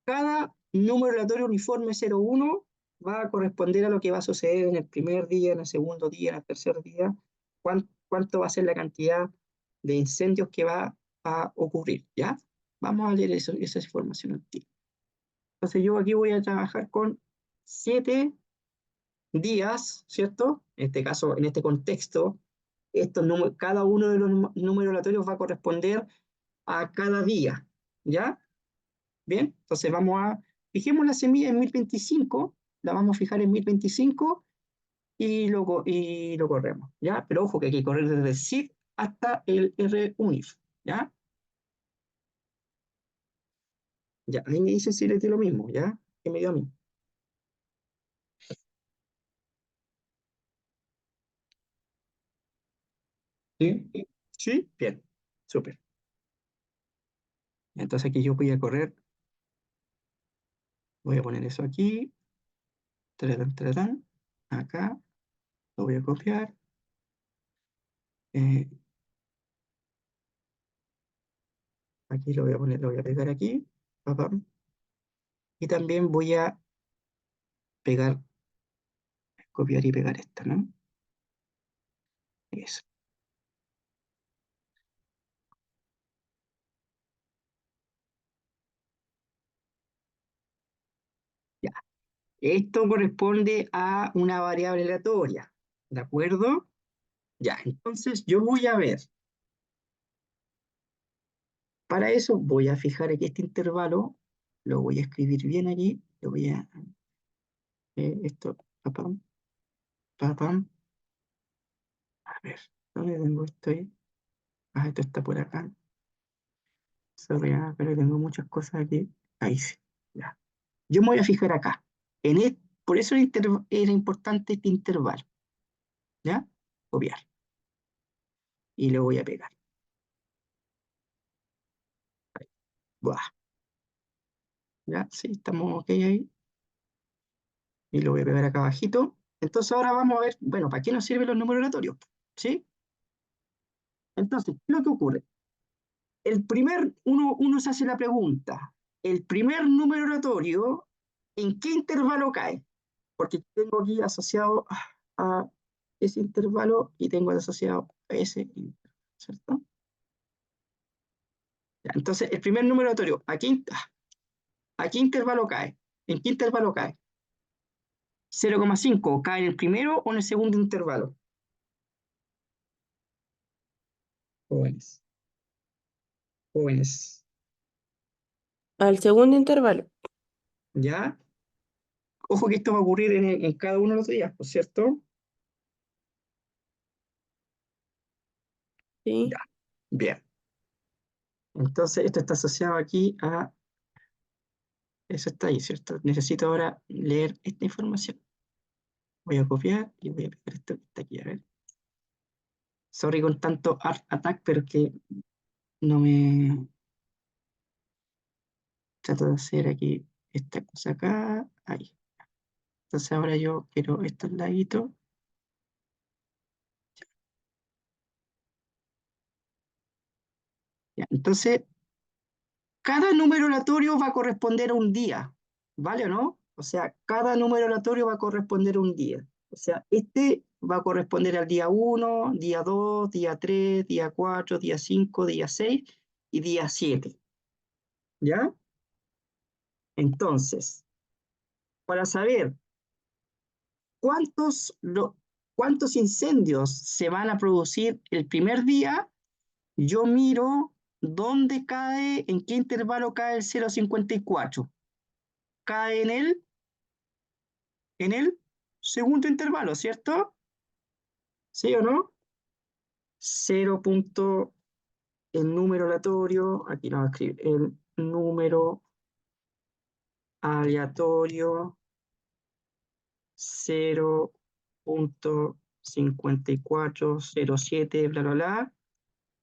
cada número aleatorio uniforme 0,1 va a corresponder a lo que va a suceder en el primer día, en el segundo día, en el tercer día, cuánto va a ser la cantidad de incendios que va a ocurrir, ¿ya? Vamos a leer esa información aquí. Entonces yo aquí voy a trabajar con 7 días, ¿cierto? En este caso, en este contexto, cada uno de los números aleatorios va a corresponder a cada día, ¿ya? Bien, entonces fijemos la semilla en 1025, la vamos a fijar en 1025 y lo corremos, ¿ya? Pero ojo que hay que correr desde el SID hasta el RUNIF, ¿ya? Ya, ahí me dice si le dio lo mismo, ¿ya? ¿Qué me dio a mí? ¿Sí? ¿Sí? Bien, súper. Entonces aquí yo voy a correr, voy a poner eso aquí, taratán, taratán, acá, lo voy a copiar, eh, aquí lo voy a poner, lo voy a pegar aquí, papam, y también voy a pegar, copiar y pegar esta, ¿no? Eso. Ya. Esto corresponde a una variable aleatoria, ¿de acuerdo? Ya, entonces yo voy a ver, para eso voy a fijar aquí este intervalo, lo voy a escribir bien aquí, lo voy a, esto, papam, papam, a ver, ¿dónde tengo esto ahí? Ah, esto está por acá, sorry, pero tengo muchas cosas aquí, ahí sí, ya. Yo me voy a fijar acá, por eso era importante este intervalo, ¿ya? Copiar, y lo voy a pegar. Buah, ya, sí, estamos ok ahí. Y lo voy a pegar acá abajito. Entonces ahora vamos a ver, bueno, ¿para qué nos sirven los números aleatorios? ¿Sí? Entonces, ¿qué es lo que ocurre? Uno se hace la pregunta, el primer número aleatorio, ¿en qué intervalo cae? Porque tengo aquí asociado a ese intervalo y tengo asociado a ese intervalo, ¿cierto? Ya, entonces, el primer número aleatorio, aquí, ¿A qué intervalo cae? ¿En qué intervalo cae? 0,5 cae en el primero o en el segundo intervalo. Jóvenes, jóvenes, Al segundo intervalo. ¿ya? Ojo que esto va a ocurrir en cada uno de los días, ¿por cierto? Ya, ¿Sí? bien. Entonces, esto está asociado aquí a... Eso está ahí, ¿cierto? Necesito ahora leer esta información. Voy a copiar y voy a pegar esto que está aquí, a ver. Sorry con tanto art attack, pero que no me... Trato de hacer aquí esta cosa acá, ahí. Entonces ahora yo quiero estos laditos. Ya, entonces, cada número aleatorio va a corresponder a un día, ¿vale o no? O sea, cada número aleatorio va a corresponder a un día. O sea, este va a corresponder al día 1, día 2, día 3, día 4, día 5, día 6 y día 7. ¿Ya? Entonces, para saber cuántos, cuántos incendios se van a producir el primer día, yo miro dónde cae, en qué intervalo cae el 0,54. Cae en el segundo intervalo, ¿cierto? ¿Sí o no? 0. El número aleatorio, aquí lo voy a escribir, el número aleatorio 0,5407, bla, bla, bla,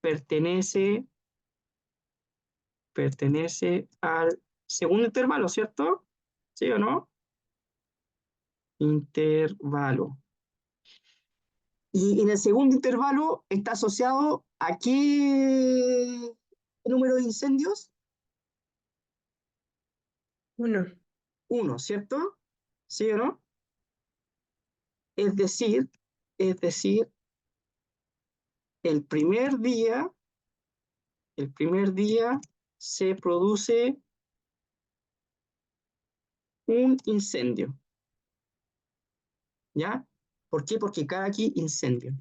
pertenece, pertenece al segundo intervalo, ¿cierto? ¿Sí o no? Intervalo. Y en el segundo intervalo está asociado a qué número de incendios? Uno. 1, ¿cierto? ¿Sí o no? Es decir, es decir, el primer día, el primer día se produce un incendio, ¿ya? ¿Por qué? Porque cada aquí incendio.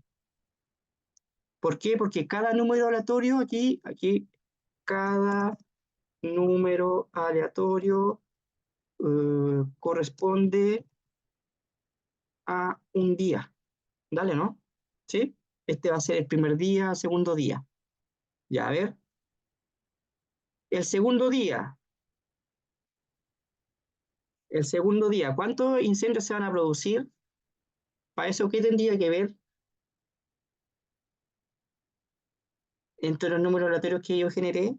¿Por qué? Porque cada número aleatorio aquí, cada número aleatorio corresponde a un día. Dale, ¿no? ¿Sí? Este va a ser el primer día, segundo día. Ya, a ver. El segundo día, ¿cuántos incendios se van a producir? Para eso, ¿qué tendría que ver entre los números aleatorios que yo generé?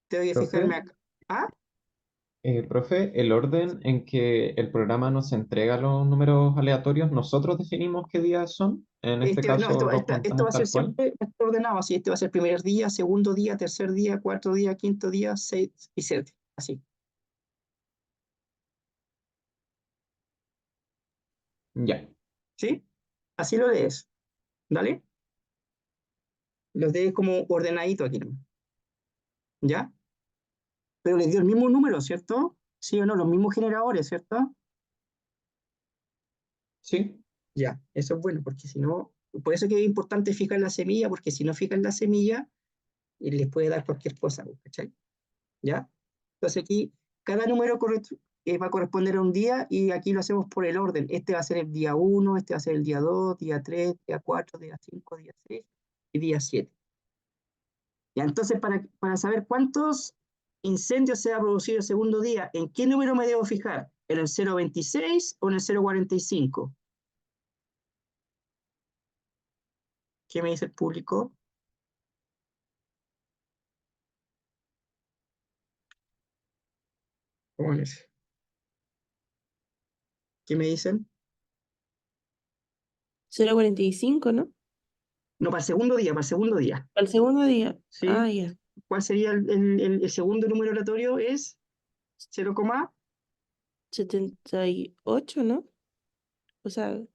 Tengo que fijarme Profe, acá. Ah, profe, el orden en que el programa nos entrega los números aleatorios, nosotros definimos qué días son. En este no, caso lo esto va contamos a ser tal cual. siempre ordenado, así. Este va a ser primer día, segundo día, tercer día, cuarto día, quinto día, 6 y 7. Así. Ya, ¿Sí? Así lo lees. ¿Dale? Los lees como ordenadito aquí, ¿no? ¿Ya? Pero les dio el mismo número, ¿cierto? Sí o no, los mismos generadores, ¿cierto? sí, Ya, eso es bueno, porque si no, por eso es que es importante fijar la semilla, porque si no fijan la semilla, les puede dar cualquier cosa, ¿cachai? ¿Ya? Entonces aquí, cada número va a corresponder a un día y aquí lo hacemos por el orden. Este va a ser el día 1, este va a ser el día 2, día 3, día 4, día 5, día 6 y día 7. Ya, entonces, para saber cuántos incendios se va a producir el segundo día, ¿en qué número me debo fijar? ¿En el 0,26 o en el 0,45? ¿Qué me dice el público? Jóvenes, ¿qué me dicen? 0,45, ¿no? No, para el segundo día, para el segundo día. Al segundo día. ¿Sí? Ah, ya. ¿Cuál sería el segundo número aleatorio? Es 0, 78, ¿no? O sea, no,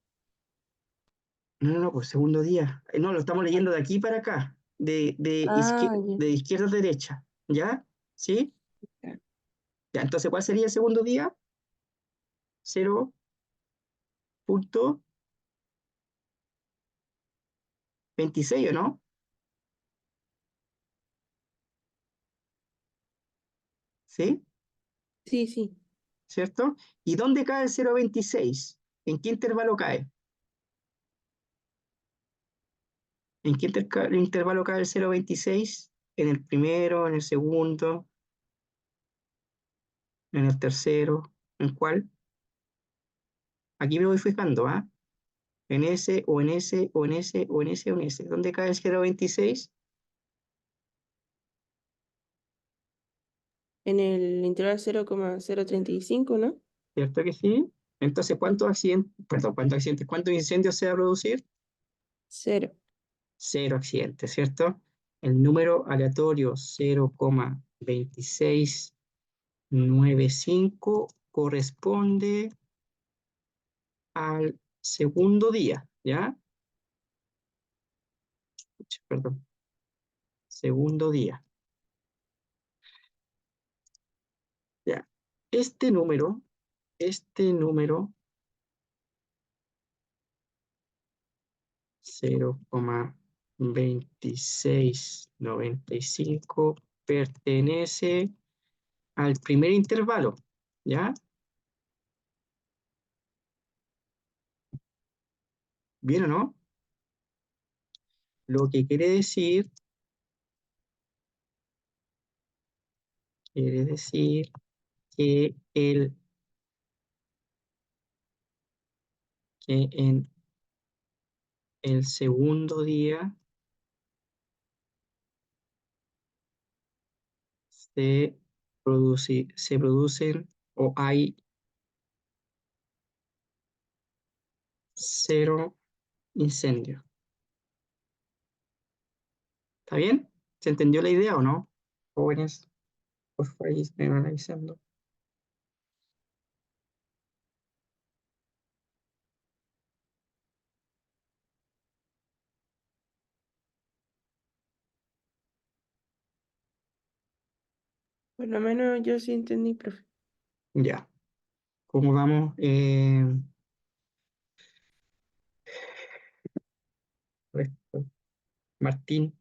no, no, por segundo día. No, lo estamos leyendo de aquí para acá. Ah, ya. de izquierda a derecha, ¿ya? ¿Sí? Ya. Ya, entonces, ¿cuál sería el segundo día? 0.26, ¿o no? ¿Sí? Sí, sí. ¿Cierto? ¿Y dónde cae el 0.26? ¿En qué intervalo cae? ¿En qué intervalo cae el 0.26? ¿En el primero, en el segundo, en el tercero? ¿En cuál? Aquí me voy fijando, ¿ah? En ese, o en ese, o en ese, o en ese, o en ese. ¿Dónde cae el 0.26? En el intervalo 0,035, ¿no? ¿Cierto que sí? Entonces, ¿cuántos incendios se va a producir? 0. Cero accidentes, ¿cierto? El número aleatorio 0,2695 corresponde al segundo día, ¿ya? Perdón, segundo día, ¿ya? Este número 0,2695 pertenece al primer intervalo, ¿ya? ¿Bien o no? Lo que quiere decir que, que en el segundo día se producen o hay cero incendios. ¿Está bien? ¿Se entendió la idea o no? Jóvenes, por favor, ahí me van avisando. Por lo menos yo sí entendí, profe. Ya. ¿Cómo vamos? Resto. Martín,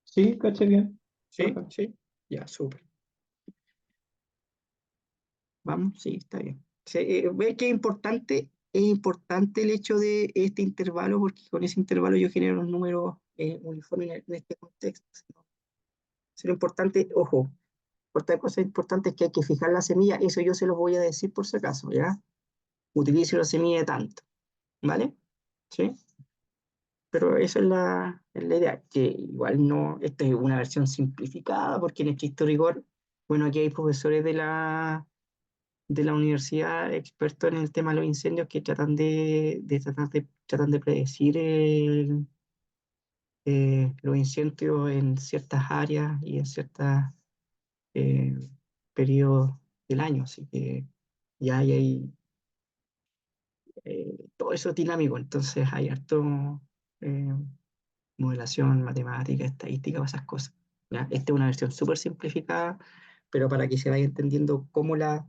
Sí, caché bien, ¿sí? profe. ¿Sí? Ya, súper. Vamos, sí, está bien. Ve que es importante el hecho de este intervalo, porque con ese intervalo yo genero los números uniformes en este contexto. Si lo importante, ojo, otra cosa importante es que hay que fijar la semilla, eso yo se los voy a decir por si acaso, ¿ya? Utilice una semilla de tanto, ¿vale? ¿Sí? Pero esa es la idea, que igual no, esta es una versión simplificada, porque en estricto rigor, bueno, aquí hay profesores de la universidad expertos en el tema de los incendios que tratan de predecir los incendios en ciertas áreas y en ciertos eh, periodos del año. Así que ya hay todo eso es dinámico, entonces hay harto eh, modelación, matemática, estadística, esas cosas. ¿Ya? Esta es una versión súper simplificada, pero para que se vaya entendiendo cómo el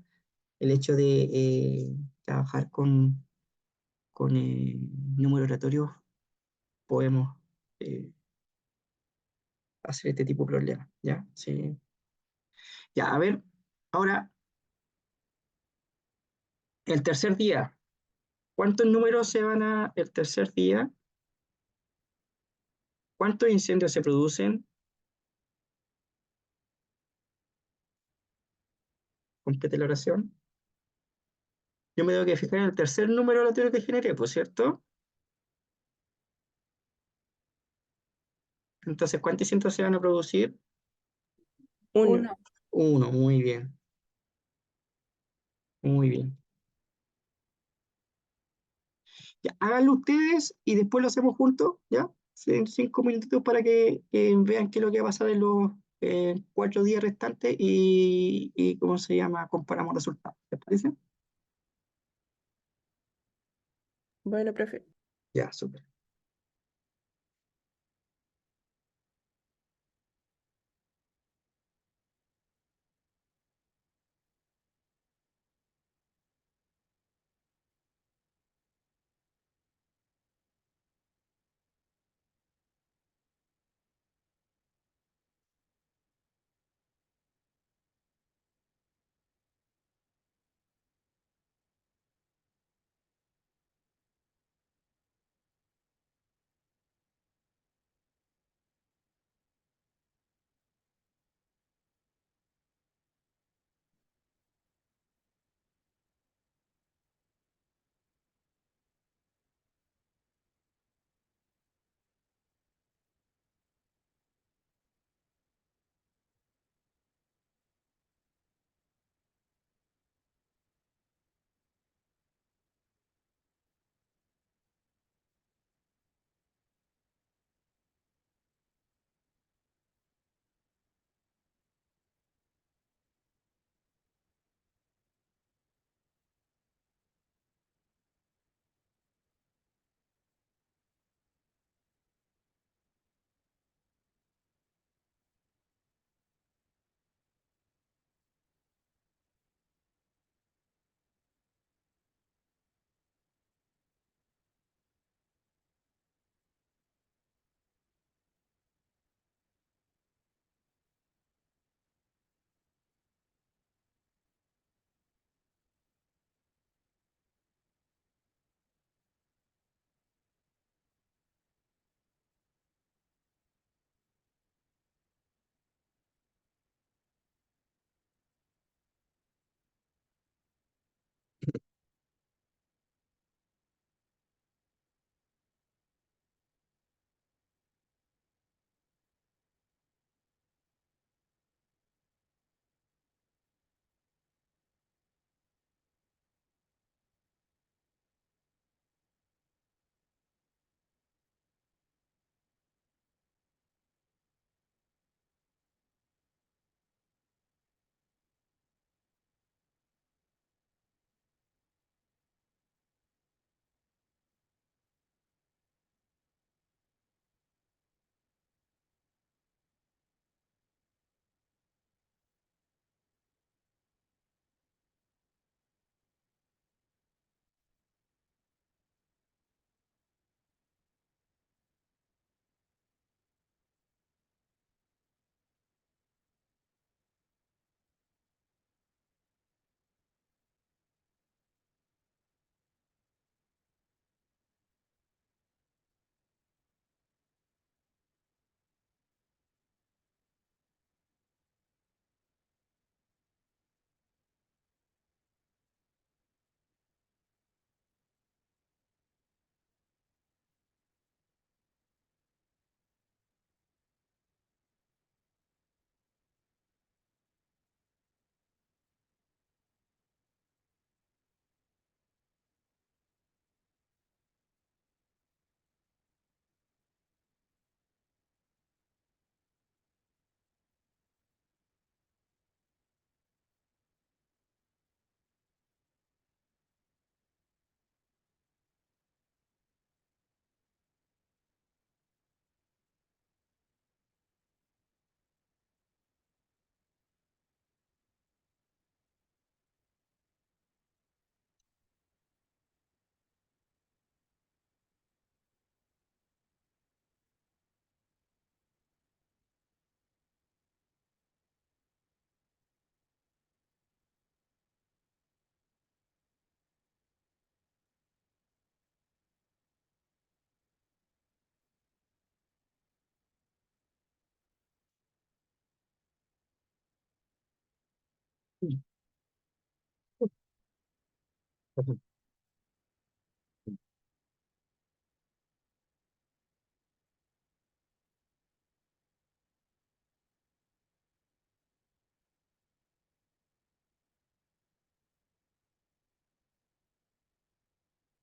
hecho de trabajar con números aleatorios podemos eh, hacer este tipo de problemas, ¿ya? Sí. Ya, a ver, ahora, el tercer día, ¿cuántos números se van el tercer día? ¿Cuántos incendios se producen? Complete la oración. Yo me tengo que fijar en el tercer número aleatorio que generé, pues, ¿cierto? Entonces, ¿cuántos incendios se van a producir? 1. Uno. Uno, muy bien, muy bien. Ya, háganlo ustedes y después lo hacemos juntos, ¿ya? En 5 minutitos para que vean qué es lo que va a pasar en los 4 días restantes y ¿cómo se llama? Comparamos resultados. ¿Les parece? Bueno, profe. Ya, súper.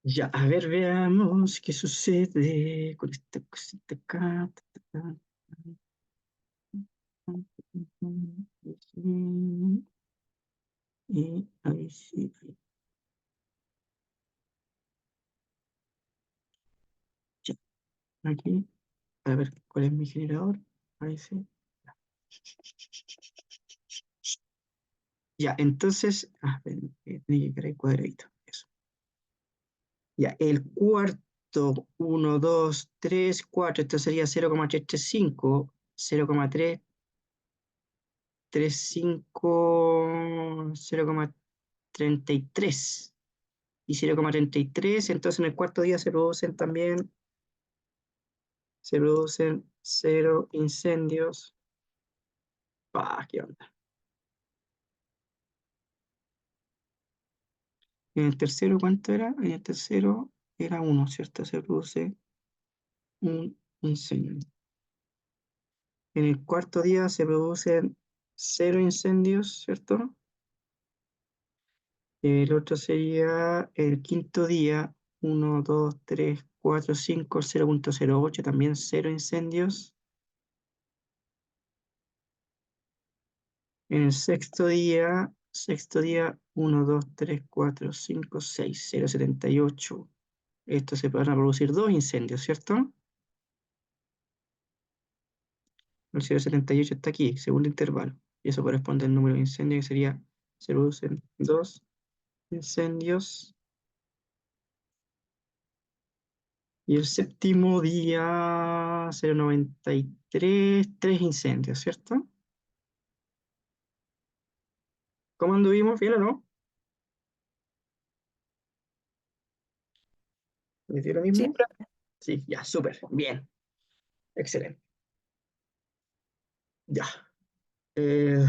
Ya, a ver, veamos qué sucede con esta cosita acá. Y ahí sí. Ya, aquí. A ver cuál es mi generador. Ahí sí. Ya, entonces. Ver, tiene que quedar cuadradito. Eso. Ya, el cuarto, 1, 2, 3, 4. Esto sería 0,335, 0,335, 0,33 y 0,33. Entonces en el cuarto día se producen 0 incendios. ¿Qué onda? En el tercero, ¿cuánto era? En el tercero era 1, ¿cierto? Se produce un incendio. En el cuarto día se producen 0 incendios, ¿cierto? El otro sería el quinto día, 1, 2, 3, 4, 5, 0,08, también 0 incendios. En el sexto día, 1, 2, 3, 4, 5, 6, 0,78. Esto se van a producir 2 incendios, ¿cierto? El 0,78 está aquí, segundo intervalo. Y eso corresponde al número de incendios, que sería, se producen 2 incendios. Y el séptimo día, 0,93, 3 incendios, ¿cierto? ¿Cómo anduvimos? ¿Bien o no? ¿Les dio lo Sí, mismo? profe. Sí, ya, súper, bien, excelente. Ya. Eh,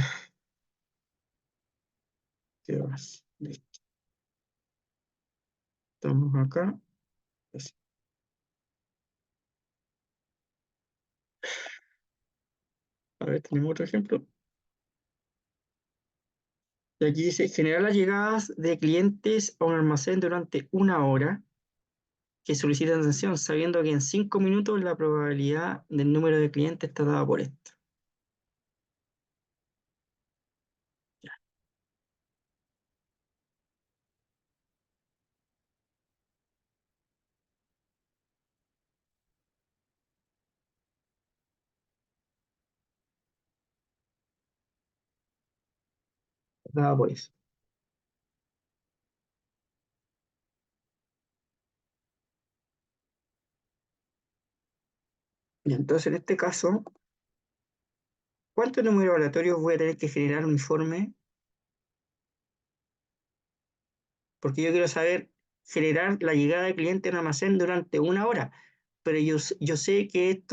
¿Qué más? Listo. Estamos acá. Así. A ver, tenemos otro ejemplo. Y aquí dice, generar las llegadas de clientes a un almacén durante 1 hora que solicitan atención, sabiendo que en 5 minutos la probabilidad del número de clientes está dada por esto. Dada por eso. Y entonces, en este caso, ¿cuántos números aleatorios voy a tener que generar un informe? Porque yo quiero saber generar la llegada de cliente en almacén durante 1 hora. Pero yo sé que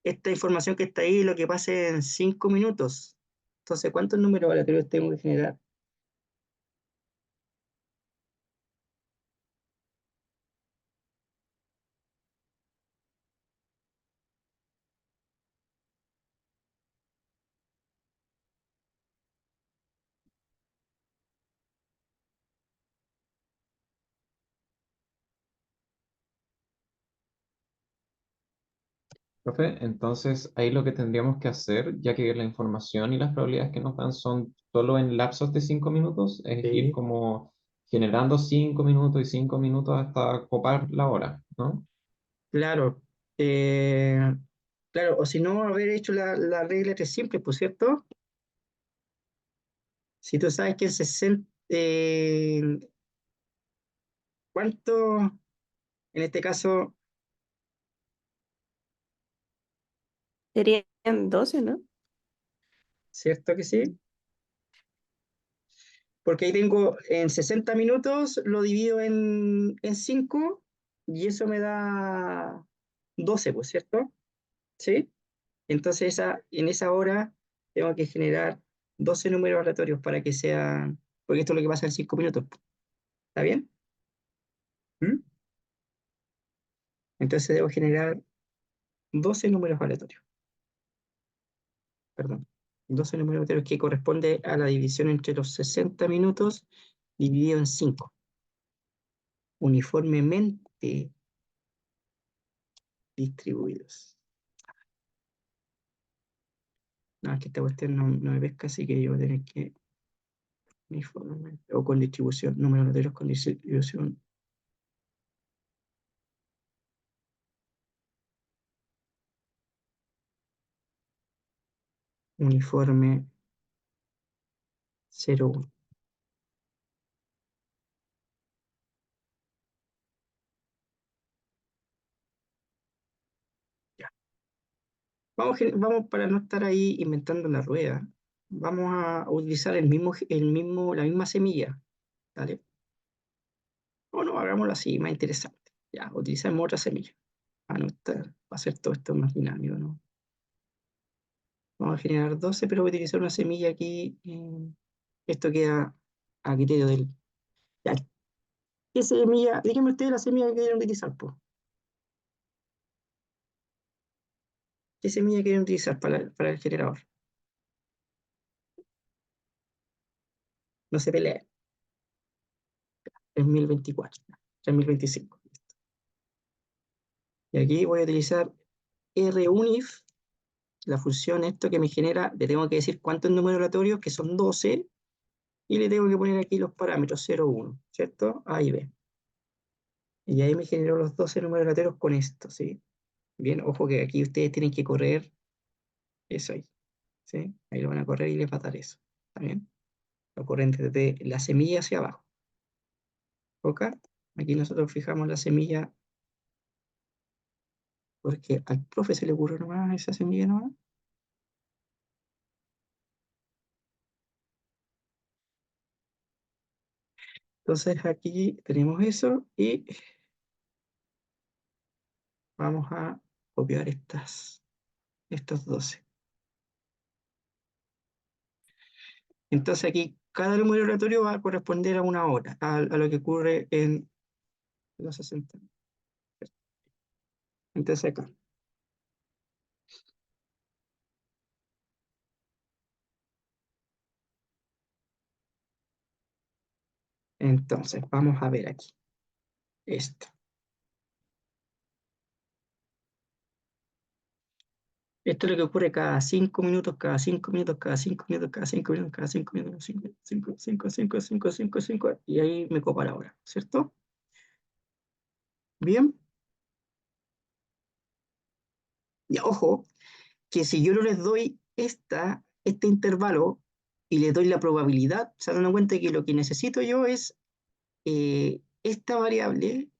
esta información que está ahí, lo que pase en 5 minutos. Entonces, ¿cuántos números aleatorios tengo que generar? Profe, entonces ahí lo que tendríamos que hacer, ya que la información y las probabilidades que nos dan son solo en lapsos de 5 minutos, es ir Sí, como generando 5 minutos y 5 minutos hasta copar la hora, ¿no? claro. Eh, claro, o si no, haber hecho la regla 3 simple, por cierto. Si tú sabes que en 60, ¿cuánto, en este caso, Serían 12, ¿no? cierto que sí? Porque ahí tengo en 60 minutos, lo divido en 5 y eso me da 12, pues, ¿cierto? ¿Sí? Entonces en esa hora tengo que generar 12 números aleatorios para que sean, porque esto es lo que pasa en 5 minutos. ¿Está bien? ¿Mm? Entonces debo generar 12 números aleatorios. Perdón. 12 números aleatorios que corresponde a la división entre los 60 minutos dividido en 5. Uniformemente distribuidos. No, es que esta cuestión no me pesca, así que yo voy a tener que uniformemente, o con distribución, números aleatorios con distribución uniforme 0,1. Ya. Vamos para no estar ahí inventando la rueda. Vamos a utilizar la misma semilla. ¿Vale? O no, hagámoslo así, más interesante. Ya, utilizamos otra semilla. Va a ser todo esto más dinámico, ¿no? Vamos a generar 12, pero voy a utilizar una semilla aquí. Esto queda a criterio del. Ya, ¿qué semilla? Díganme ustedes la semilla que quieren utilizar, pues. ¿Qué semilla quieren utilizar para el generador? No se peleen. 3024, 3025. Y aquí voy a utilizar runif, la función esto que me genera, le tengo que decir cuántos números aleatorios, que son 12, y le tengo que poner aquí los parámetros 0, 1, ¿cierto? A y B. Y ahí me generó los 12 números aleatorios con esto, ¿sí? Bien, ojo que aquí ustedes tienen que correr eso ahí, ¿sí? Ahí lo van a correr y les va a dar eso, ¿está bien? Lo corren desde la semilla hacia abajo, ¿ok? Aquí nosotros fijamos la semilla porque al profe se le ocurrió nomás esa semilla nomás. Entonces aquí tenemos eso y vamos a copiar estos 12. Entonces aquí cada número aleatorio va a corresponder a una hora, a lo que ocurre en los 60. Entonces acá. Entonces vamos a ver aquí esto. Esto es lo que ocurre cada 5 minutos, cada 5 minutos, cada 5 minutos, cada 5 minutos, cada 5 minutos, 5, 5, 5, 5, 5, 5, 5, y ahí me copa la hora, ¿cierto? Bien. Y ojo, que si yo no les doy este intervalo y les doy la probabilidad, se dan cuenta que lo que necesito yo es esta variable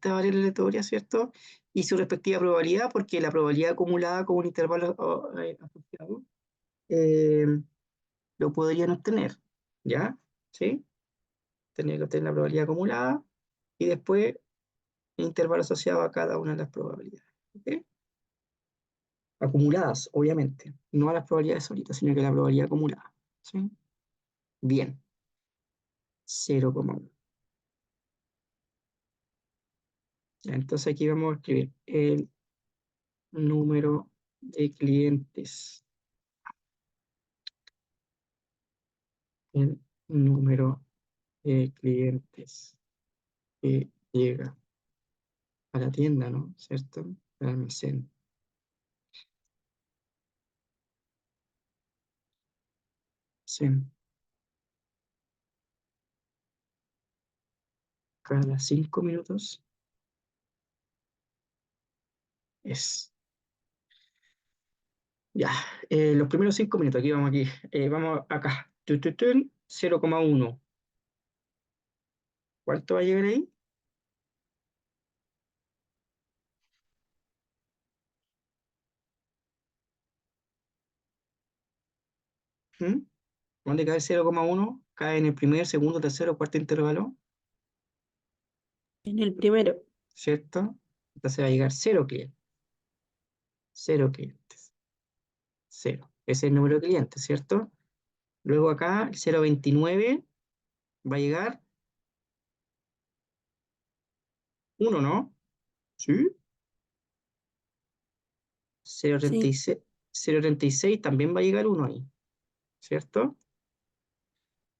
aleatoria, ¿cierto? Y su respectiva probabilidad, porque la probabilidad acumulada con un intervalo asociado eh, lo podrían obtener, ¿ya? ¿Sí? Tener que obtener la probabilidad acumulada y después el intervalo asociado a cada una de las probabilidades. ¿Ok? Acumuladas, obviamente, no a las probabilidades solitas, sino que la probabilidad acumulada. ¿Sí? Bien, 0,1. Entonces aquí vamos a escribir el número de clientes. El número de clientes que llega a la tienda, ¿no? ¿Cierto? Al almacén. Sí. Cada 5 minutos es. Ya, los primeros 5 minutos, aquí vamos aquí. Vamos acá. 0,1. ¿Cuánto va a llegar ahí? ¿Mm? ¿Dónde cae el 0,1? Cae en el primer, segundo, tercero, cuarto intervalo, En el primero. ¿cierto? Entonces va a llegar 0 clientes. 0 clientes. 0. Ese es el número de clientes, ¿cierto? Luego acá, el 029 va a llegar 1, ¿no? Sí. Sí, 036, 036 también va a llegar 1 ahí, ¿cierto?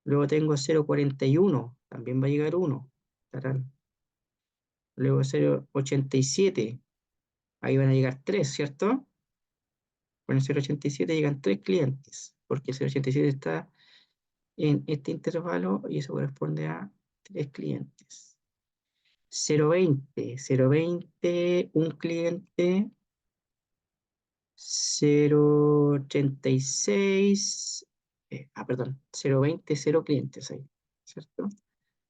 Luego tengo 041, también va a llegar 1. Tarán. Luego 087, ahí van a llegar 3, ¿cierto? Con el 087 llegan 3 clientes, porque el 087 está en este intervalo y eso corresponde a 3 clientes. 020, 020, un cliente. 086, perdón, 020, 0 clientes ahí, ¿cierto?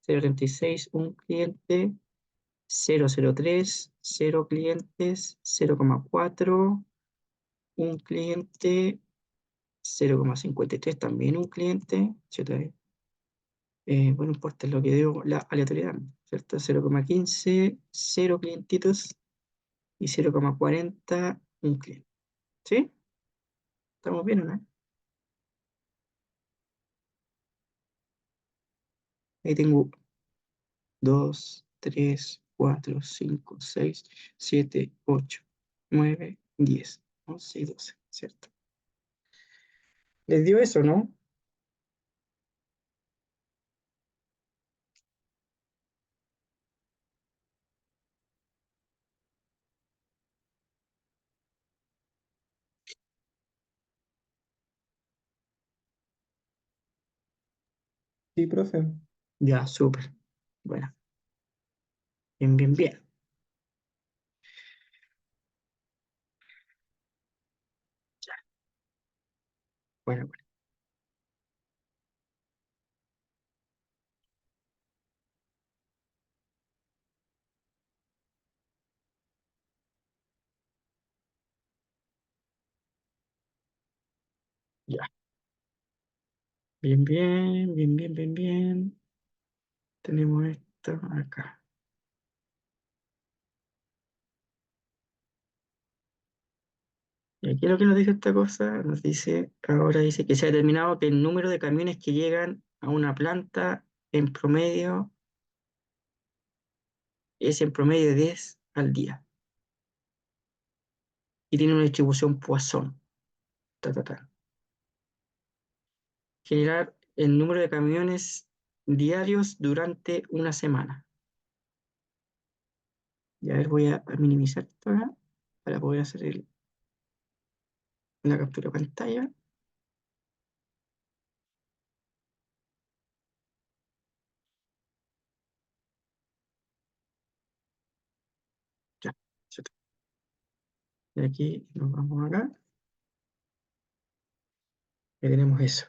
036, un cliente. 003, 0 clientes. 0,4, un cliente. 0,53, también un cliente. Bueno, importa lo que dio la aleatoriedad, ¿cierto? 0,15, 0 clientitos. Y 0,40, un cliente. ¿Sí? ¿Estamos bien o no? Ahí tengo 2, 3, 4, 5, 6, 7, 8, 9, 10, 11 y 12, ¿cierto? ¿Les dio eso, no? Sí, profe. Ya, súper. Bueno, bien, bien, bien. Bueno, bueno, ya. Bien, bien, bien, bien, bien, bien. Tenemos esto acá. Y aquí lo que nos dice esta cosa, nos dice, ahora dice que se ha determinado que el número de camiones que llegan a una planta en promedio es en promedio de 10 al día. Y tiene una distribución Poisson. Ta, ta, ta. Generar el número de camiones diarios durante una semana. Y a ver, voy a minimizar esto acá para poder hacer la captura de pantalla. Ya, y aquí nos vamos acá y tenemos eso.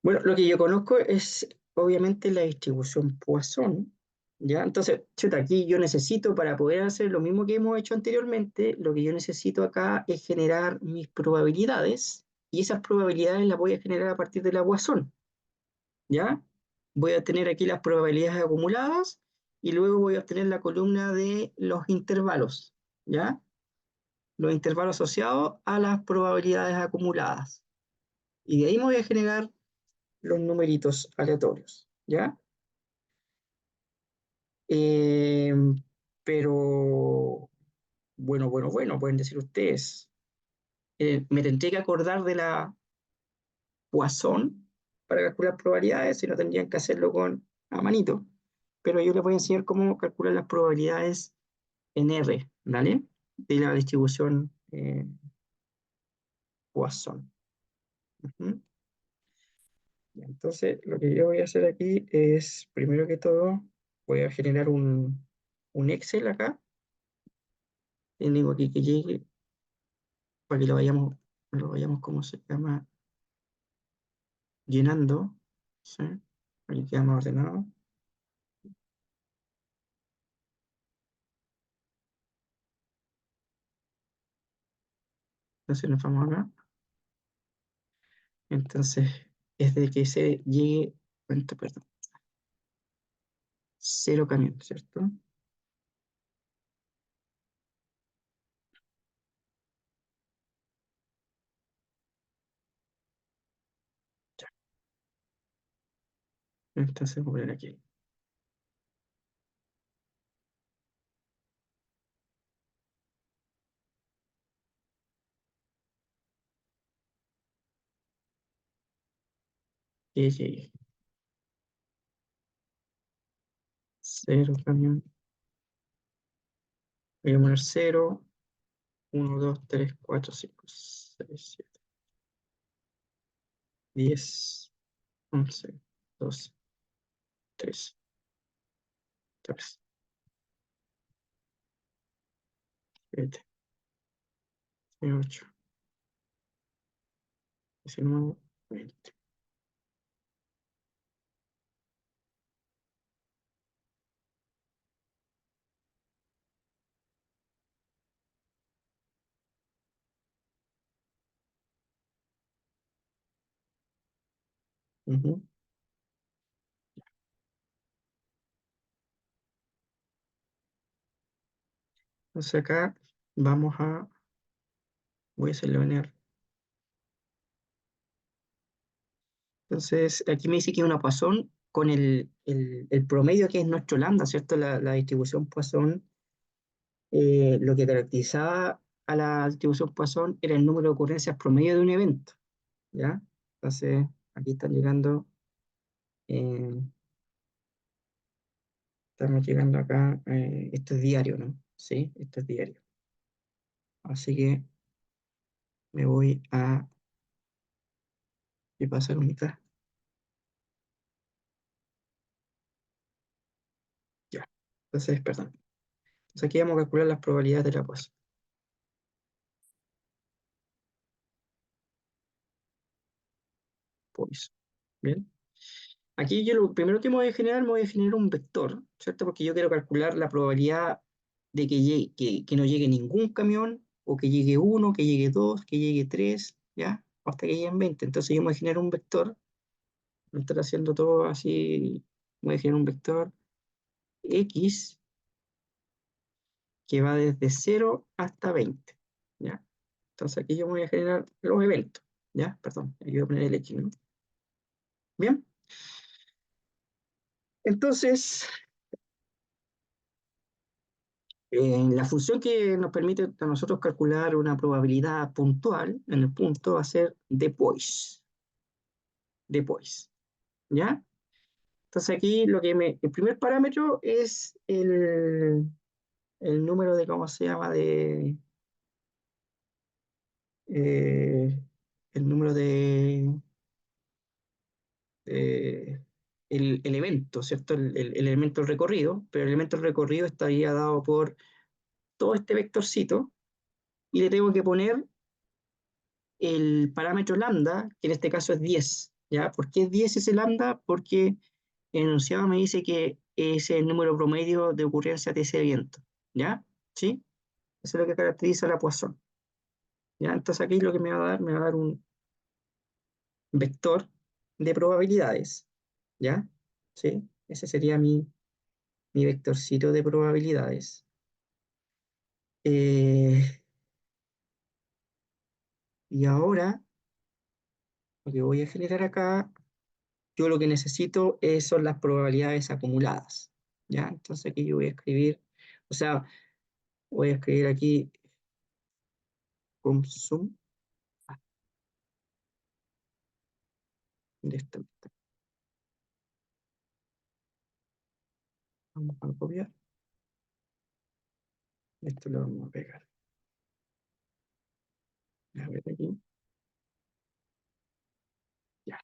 Bueno, lo que yo conozco es obviamente la distribución Poisson, ¿ya? Entonces, chuta, aquí yo necesito, para poder hacer lo mismo que hemos hecho anteriormente, lo que yo necesito acá es generar mis probabilidades, y esas probabilidades las voy a generar a partir de la Poisson, ¿ya? Voy a tener aquí las probabilidades acumuladas, y luego voy a obtener la columna de los intervalos, ¿ya? Los intervalos asociados a las probabilidades acumuladas. Y de ahí me voy a generar los numeritos aleatorios, ¿ya? Eh, pero, bueno, pueden decir ustedes, me tendré que acordar de la Poisson para calcular probabilidades, si no tendrían que hacerlo a manito. Pero yo les voy a enseñar cómo calcular las probabilidades en R, ¿vale? De la distribución Poisson. Ujú. Entonces, lo que yo voy a hacer aquí es, primero que todo, voy a generar un Excel acá. Y digo aquí que llegue para que lo vayamos, ¿cómo se llama? Llenando. ¿Sí? Aquí queda más ordenado. Entonces nos vamos acá. Entonces, es de que se llegue, cuánto, perdón, 0 camión, ¿cierto? Entonces voy a poner aquí. Y llegué. 0 camión. Voy a poner 0, 1, 2, 3, 4, 5, 6, 7, 10, 11, 12, 13, 14, 17, 18, 19, 20. Ujú. Entonces acá vamos a, voy a seleccionar. Entonces aquí me dice que es una Poisson con el promedio que es nuestro lambda, ¿cierto? La distribución Poisson, lo que caracterizaba a la distribución Poisson era el número de ocurrencias promedio de un evento, ¿ya? Entonces aquí están llegando, eh, estamos llegando acá, esto es diario, ¿no? Sí, esto es diario. Así que me voy a pasar unidad. Ya. Entonces, perdón. Entonces aquí vamos a calcular las probabilidades de la Poisson. Poisson. Bien. Aquí yo lo primero que me voy a generar un vector, ¿cierto? Porque yo quiero calcular la probabilidad de que no llegue ningún camión, o que llegue uno, que llegue dos, que llegue tres, ¿ya? Hasta que lleguen 20. Entonces yo me voy a generar un vector, voy a estar haciendo todo así, voy a generar un vector X que va desde 0 hasta 20, ¿ya? Entonces aquí yo voy a generar los eventos, ¿ya? Perdón, aquí voy a poner el X, ¿no? Bien, entonces la función que nos permite a nosotros calcular una probabilidad puntual en el punto va a ser Depois, ¿ya? Entonces aquí el primer parámetro es el número de, ¿cómo se llama? Eh, el número de el evento, ¿cierto? El elemento del recorrido, pero el elemento del recorrido estaría dado por todo este vectorcito, y le tengo que poner el parámetro lambda, que en este caso es 10, ¿ya? ¿Por qué 10 ese lambda? Porque el enunciado me dice que es el número promedio de ocurrencia de ese evento, ¿ya? ¿Sí? Eso es lo que caracteriza la Poisson, ¿ya? Entonces aquí lo que me va a dar un vector de probabilidades, ¿ya? ¿Sí? Ese sería mi vectorcito de probabilidades. Eh, y ahora, lo que voy a generar acá, yo lo que necesito son las probabilidades acumuladas, ¿ya? Entonces aquí yo voy a escribir, o sea, voy a escribir aquí consum de esto. Vamos a copiar, esto lo vamos a pegar. A ver aquí, ya.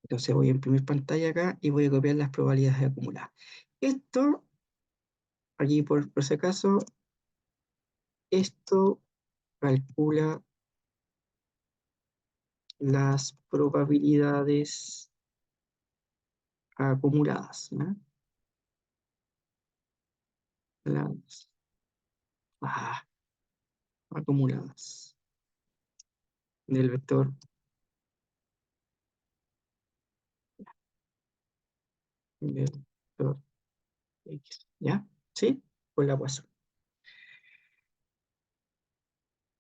Entonces voy a imprimir pantalla acá y voy a copiar las probabilidades acumuladas. Esto, aquí por si acaso, esto calcula las probabilidades acumuladas, ¿no? Las acumuladas del vector vector X, ¿ya? ¿Sí? Con la Poisson.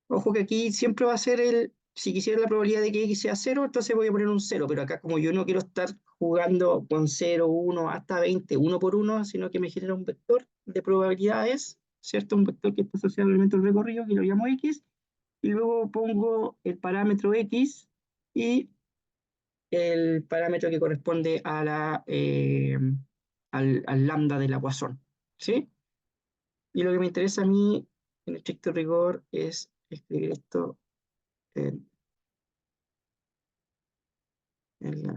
Ojo que aquí siempre va a ser si quisiera la probabilidad de que X sea cero, entonces voy a poner un cero, pero acá como yo no quiero estar jugando con cero, 1 hasta 20, uno por uno, sino que me genera un vector de probabilidades, ¿cierto? Un vector que está asociado al elemento del recorrido, que lo llamo X, y luego pongo el parámetro X y el parámetro que corresponde a al lambda de la Poisson, ¿sí? Y lo que me interesa a mí, en estricto rigor, es escribir esto en, en la...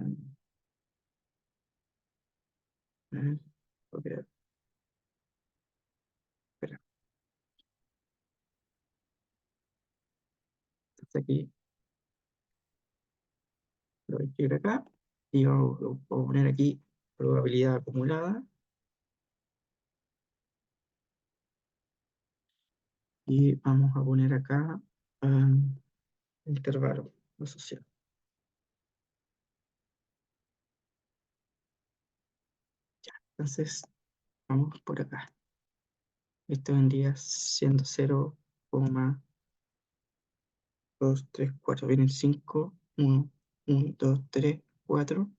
a ver, copiar, espera, hasta aquí, lo voy a escribir acá, y voy a poner aquí probabilidad acumulada, y vamos a poner acá intervalo asociado. Entonces, vamos por acá. Esto vendría siendo 0,2, 3, 4. Vienen 5, 1, 1, 2, 3, 4.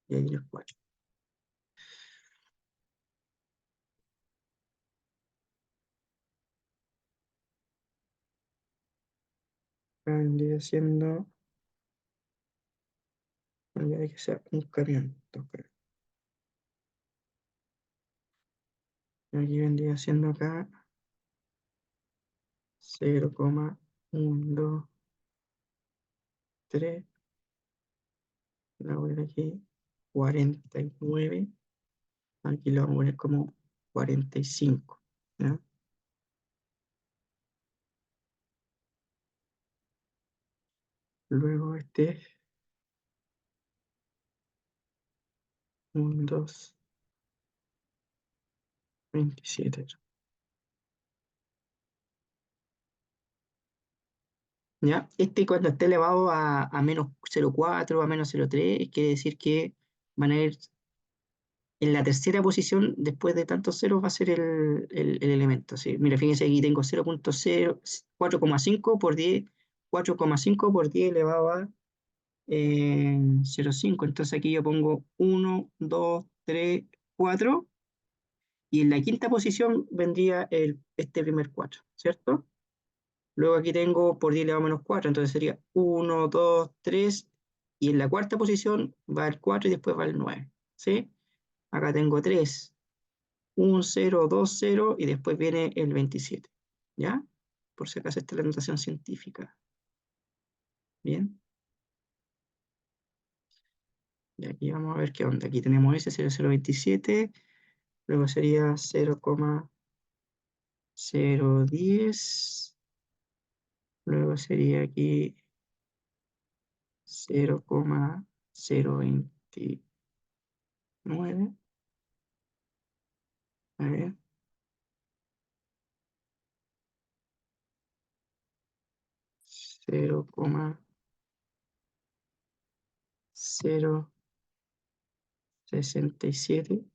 Y ahí el 4. Acá vendría siendo, vendría que sea un camión. Y aquí vendría siendo acá 0,123. La voy a poner aquí 49. Aquí lo vamos a poner como 45. ¿Ya? Luego este 1, 2, 27. ¿Ya? Este cuando esté elevado a menos 0,4, a menos 0,3, quiere decir que van a ir en la tercera posición, después de tantos ceros, va a ser el elemento. ¿Sí? Mira, fíjense, aquí tengo 0,0, 4,5 por 10, 4,5 por 10 elevado a 0,5. Entonces aquí yo pongo 1, 2, 3, 4, y en la quinta posición vendría este primer 4, ¿cierto? Luego aquí tengo por 10 elevado a menos 4, entonces sería 1, 2, 3, y en la cuarta posición va el 4 y después va el 9, ¿sí? Acá tengo 3, 1, 0, 2, 0, y después viene el 27, ¿ya? Por si acaso esta es la notación científica. Bien, y aquí vamos a ver qué onda. Aquí tenemos ese 0,027, luego sería 0,010, luego sería aquí 0,029, a ver, 0,067,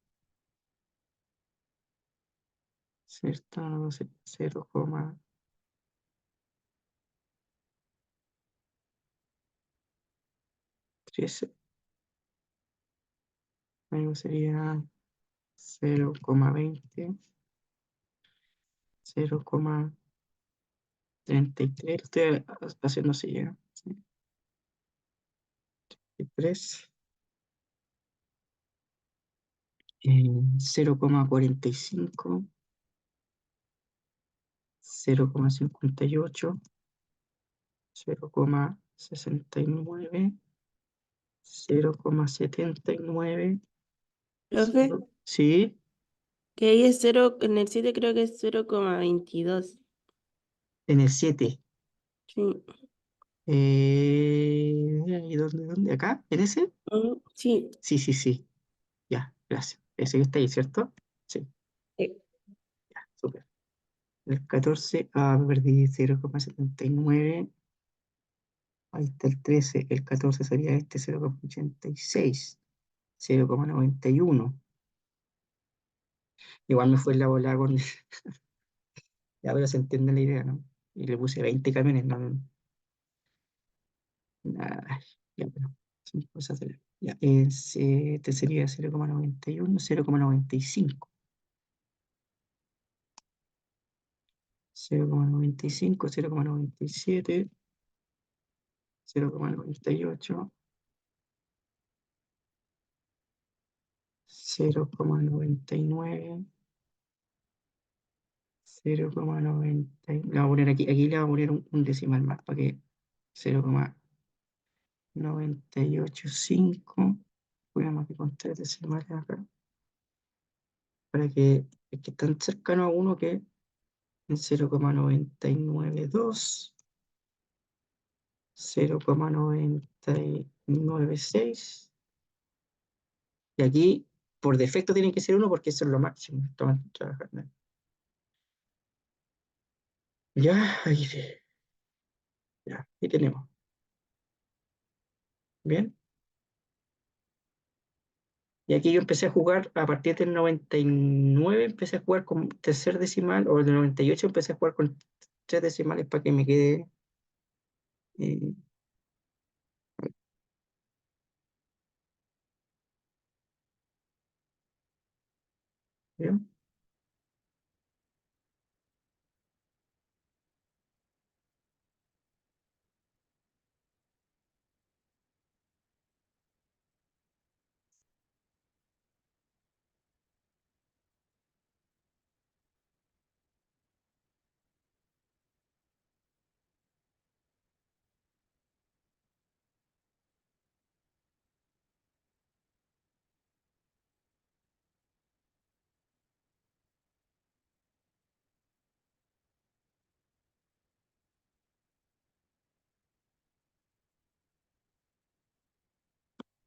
¿cierto? No sé, 0,13, luego sería 0,20, 0,33, estoy haciendo así ya, ¿sí? 3, 0,45, 0,58, 0,69, 0,79, Profe, sí, que ahí es cero, en el 7 creo que es 0,22. en el 7. Sí. ¿Y dónde? ¿Acá? ¿En ese? Sí. Sí, sí, sí. Ya, gracias. Ese que está ahí, ¿cierto? Sí, súper. El 14, me perdí 0,79. Ahí está el 13. El 14 sería este 0,86. 0,91. Igual me fue la bola con. Ya, pero se entiende la idea, ¿no? Y le puse 20 camiones, ¿no? Ay, ya, pero son cosas de ya, este sería 0,91, 0,95. 0,95, 0,97, 0,98, 0,99, 0,90. Le voy a poner aquí le voy a poner un decimal más para que 0,985. Voy a más que con tres decimales acá, para que es que están cercano a uno que en 0,992, 0,996. Y aquí, por defecto, tiene que ser uno porque eso es lo máximo. Toma, trabajando. Ya, ya, ahí tenemos. Bien. Y aquí yo empecé a jugar a partir del 99, empecé a jugar con tercer decimal, o del 98 empecé a jugar con tres decimales para que me quede. eh, Bien,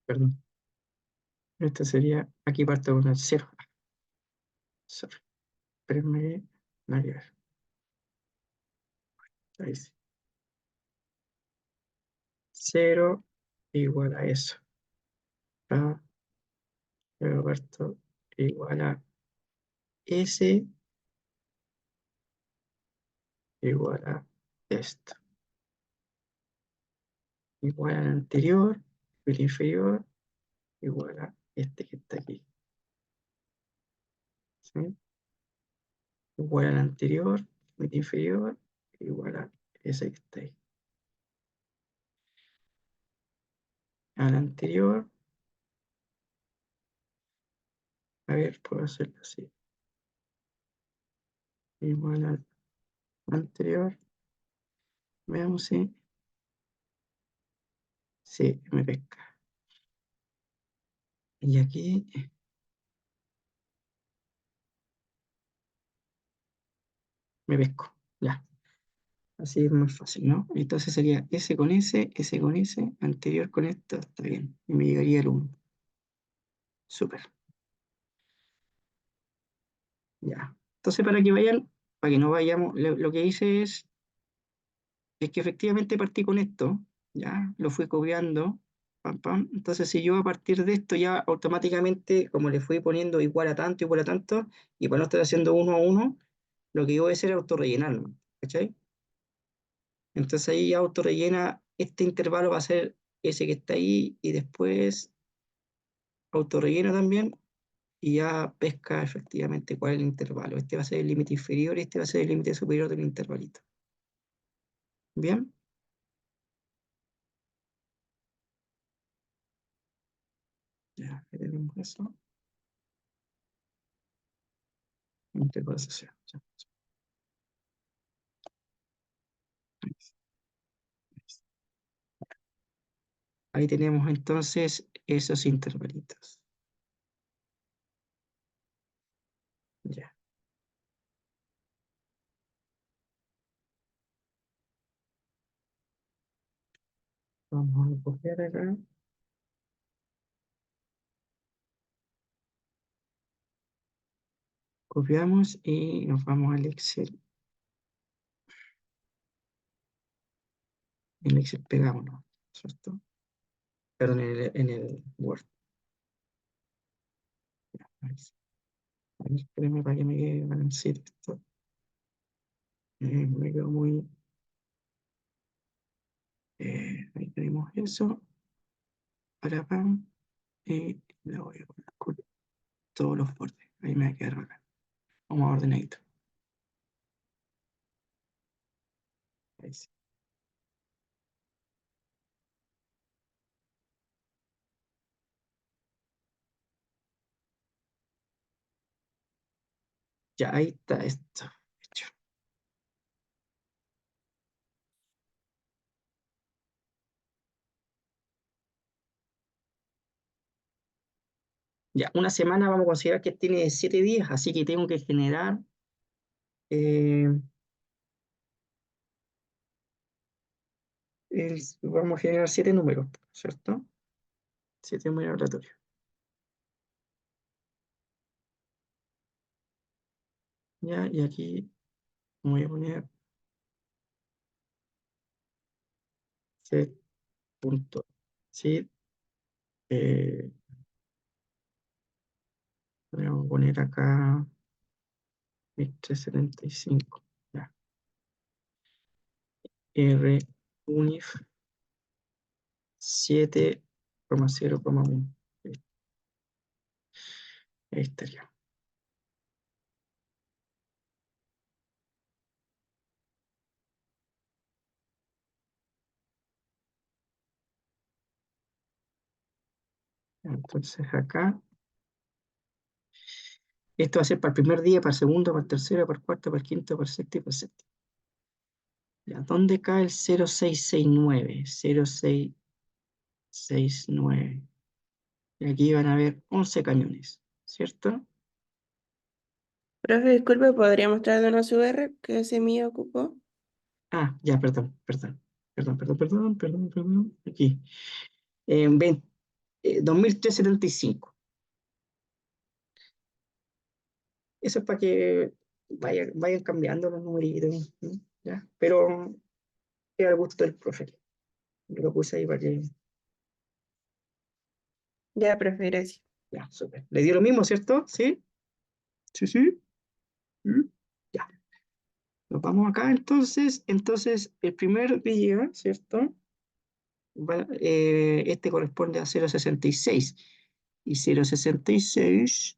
perdón. Esto sería, aquí parto con el cero. Sorry. Espérenme, nada que ver. Ahí sí. Cero igual a eso. A Roberto igual a S igual a esto. Igual al anterior, el inferior, igual a este que está aquí. ¿Sí? Igual al anterior, el inferior, igual a ese que está ahí. Al anterior, a ver, puedo hacerlo así. Igual al anterior. Veamos si. Sí, me pesca. Y aquí me pesco. Ya. Así es más fácil, ¿no? Entonces sería S con S, anterior con esto, está bien. Y me llegaría el 1. Súper. Ya. Entonces, para que no vayamos, lo que hice es que efectivamente partí con esto, ya, lo fui copiando, pam, pam. Entonces, si yo a partir de esto ya automáticamente, como le fui poniendo igual a tanto, y para no estar haciendo uno a uno, lo que yo voy a hacer es autorrellenarlo, ¿cachai? Entonces ahí ya autorrellena, este intervalo va a ser ese que está ahí, y después autorrellena también, y ya pesca efectivamente cuál es el intervalo. Este va a ser el límite inferior y este va a ser el límite superior del intervalito. ¿Bien? Ya, ahí tenemos eso. Interpolación. Ya. Ahí tenemos entonces esos intervalitos. Ya. Vamos a copiar acá. Copiamos y nos vamos al Excel. En Excel pegamos, ¿no? ¿Cierto? Perdón, en el Word. Ya, ahí sí. Ahí, espérenme para que me quede balancito esto. Me quedo muy. Ahí tenemos eso. Para pam. Y le voy a poner con todos los bordes. Ahí me va a quedar acá. Vamos a ordenadito. Ahí sí. Ya, ahí está esto hecho. Ya, una semana vamos a considerar que tiene 7 días, así que tengo que generar eh, vamos a generar 7 números, ¿cierto? 7 números aleatorios. Ya, y aquí voy a poner set punto seed. Voy a poner acá 1375. Ya. R unif 7,0,1. Ahí estaría. Entonces acá, esto va a ser para el primer día, para el segundo, para el tercero, para el cuarto, para el quinto, para el sexto y para el séptimo. Ya, ¿dónde cae el 0669? 0669. Y aquí van a haber 11 camiones, ¿cierto? Profe, disculpe, ¿podría mostrarle una UR que ese mío ocupó? Ah, ya, perdón. Aquí. 2375. Eso es para que vayan cambiando los numeritos, ¿no? ¿Ya? Pero es al gusto del profe. Yo lo puse ahí para que. Ya, profe, gracias. Ya, súper. Le dio lo mismo, ¿cierto? ¿Sí? Sí, sí. ¿Mm? Ya. Nos vamos acá entonces. Entonces, el primer día, ¿cierto? Este corresponde a 0,66. Y 0,66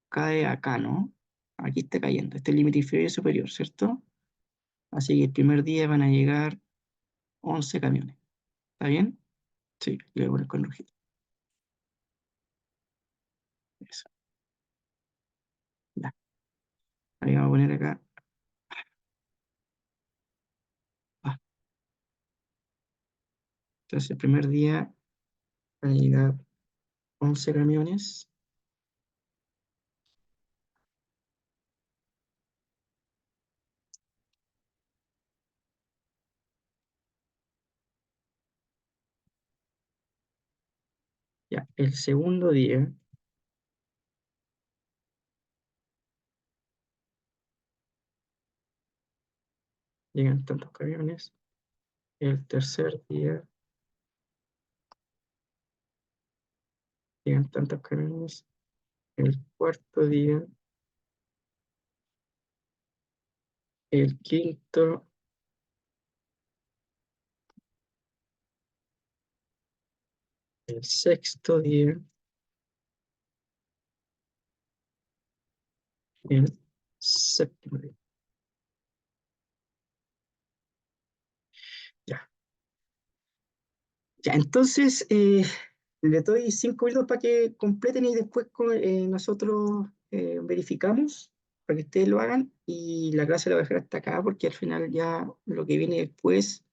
cae acá, ¿no? Aquí está cayendo. Este es el límite inferior y superior, ¿cierto? Así que el primer día van a llegar 11 camiones. ¿Está bien? Sí, le voy a poner con rojito. Eso. Ya. Ahí vamos a poner acá. Ah, entonces el primer día van a llegar 11 camiones. Ya, el segundo día llegan tantos camiones. El tercer día llegan tantos camiones. El cuarto día, el quinto, el sexto día, el séptimo día. Ya, ya, entonces le doy 5 minutos para que completen y después nosotros verificamos para que ustedes lo hagan y la clase la voy a dejar hasta acá porque al final ya lo que viene después,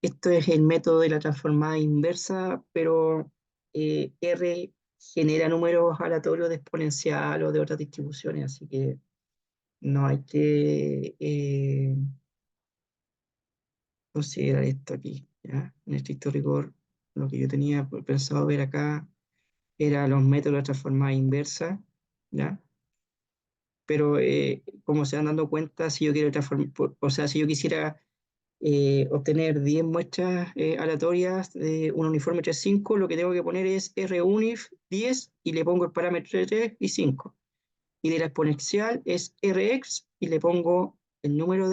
esto es el método de la transformada inversa, pero R genera números aleatorios de exponencial o de otras distribuciones, así que no hay que considerar esto aquí, ¿ya? En estricto rigor, lo que yo tenía pensado ver acá era los métodos de transformada inversa, ¿ya? Pero como se van dando cuenta, si yo quiero transformar, o sea, si yo quisiera obtener 10 muestras aleatorias de un uniforme 3,5, lo que tengo que poner es RUNIF 10 y le pongo el parámetro 3 y 5. Y de la exponencial es Rx y le pongo el número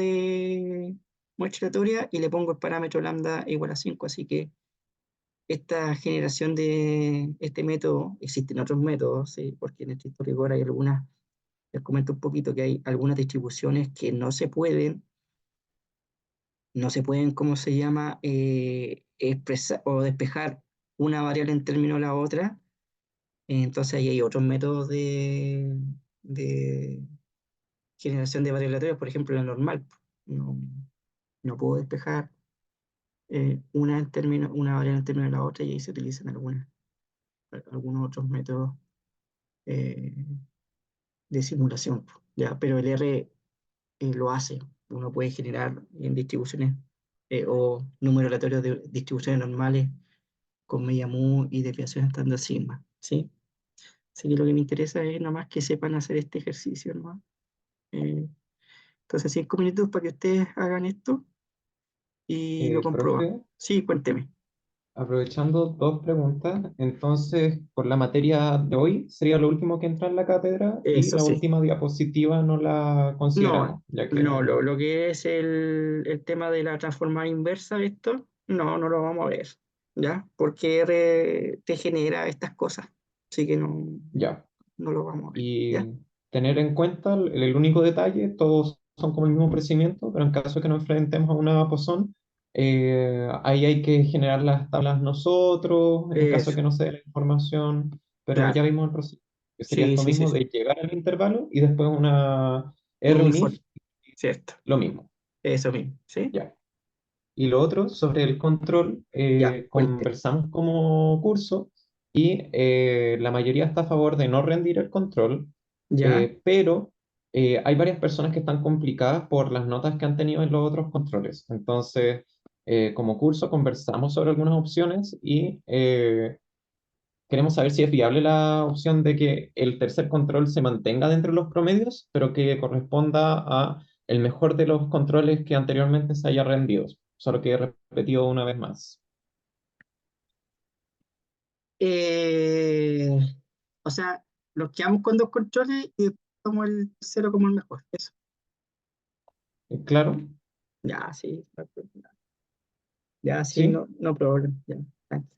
muestra aleatoria y le pongo el parámetro lambda igual a 5, así que esta generación de este método, existen otros métodos, ¿sí? Porque en este rigor hay algunas, les comento un poquito que hay algunas distribuciones que no se pueden, ¿cómo se llama? Expresar o despejar una variable en términos de la otra. Entonces ahí hay otros métodos de generación de variables aleatorias, por ejemplo, la normal. No, no puedo despejar una variable en términos de la otra, y ahí se utilizan algunos otros métodos eh, de simulación, ¿ya? Pero el R lo hace. Uno puede generar en distribuciones o números aleatorios de distribuciones normales con media mu y desviación estándar sigma, ¿sí? Así que lo que me interesa es nomás que sepan hacer este ejercicio, ¿no? Entonces, 5 minutos para que ustedes hagan esto y lo comprueban. Profe, Sí, cuénteme. aprovechando dos preguntas, entonces, por la materia de hoy, sería lo último que entra en la cátedra y Eso la sí. última diapositiva no la No, consideramos, ya que, no, lo que es el tema de la transformada inversa, esto, no lo vamos a ver, ¿ya? Porque R te genera estas cosas, así que ya. no lo vamos a ver, ¿ya? Y tener en cuenta el único detalle, todos son como el mismo procedimiento, pero en caso de que nos enfrentemos a una pozón, ahí hay que generar las tablas nosotros, en caso de Eso, que no se dé la información, pero ya claro, vimos el procedimiento, que sería sí, esto sí, sí, mismo sí. de llegar al intervalo y después una Un R informe, unif, cierto, lo mismo, eso mismo, ¿sí? ya. Y lo otro, sobre el control, Ya, cuénteme, conversamos como curso y la mayoría está a favor de no rendir el control, ya, pero hay varias personas que están complicadas por las notas que han tenido en los otros controles. Entonces, como curso conversamos sobre algunas opciones y queremos saber si es viable la opción de que el tercer control se mantenga dentro de los promedios, pero que corresponda a el mejor de los controles que anteriormente se haya rendido, solo que he repetido una vez más. Eh, o sea, nos quedamos con 2 controles y después tomamos el tercero como el mejor, eso. ¿Claro? Ya, sí, no hay problema. Ya, sí, ¿Sí? no problema, ya, tranqui.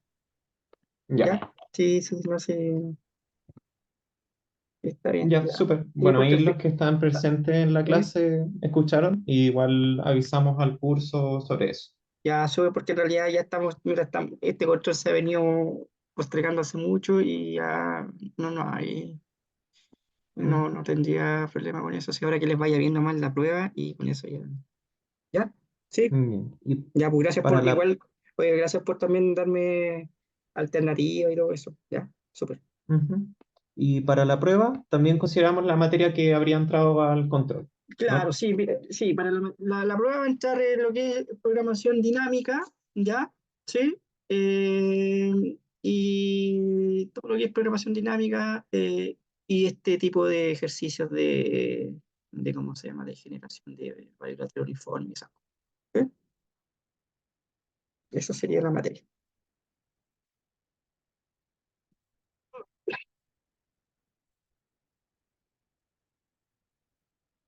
Ya. Ya, sí, sí, no sé, está bien, Ya, ya. súper. Sí, Bueno, pues ahí los que perfecto. estaban presentes en la ¿Sí? clase escucharon, y igual avisamos al curso sobre eso. Ya sube porque en realidad ya mira, este control se ha venido postergando hace mucho y ya no Ujú. tendría problema con eso. Si ahora que les vaya viendo mal la prueba y con eso ya. ¿Ya? Sí. Bien. Y Ya, pues gracias para por, la, igual, oye, gracias por también darme alternativa y todo eso. Ya, súper. ujú. Y para la prueba también consideramos la materia que habría entrado al control, Claro, ¿no? sí, mira, sí, para la prueba va a entrar en lo que es programación dinámica, ¿ya? ¿Sí? Y todo lo que es programación dinámica y este tipo de ejercicios ¿cómo se llama? De generación de variables uniformes. Esas cosas, ¿sí? Eso sería la materia.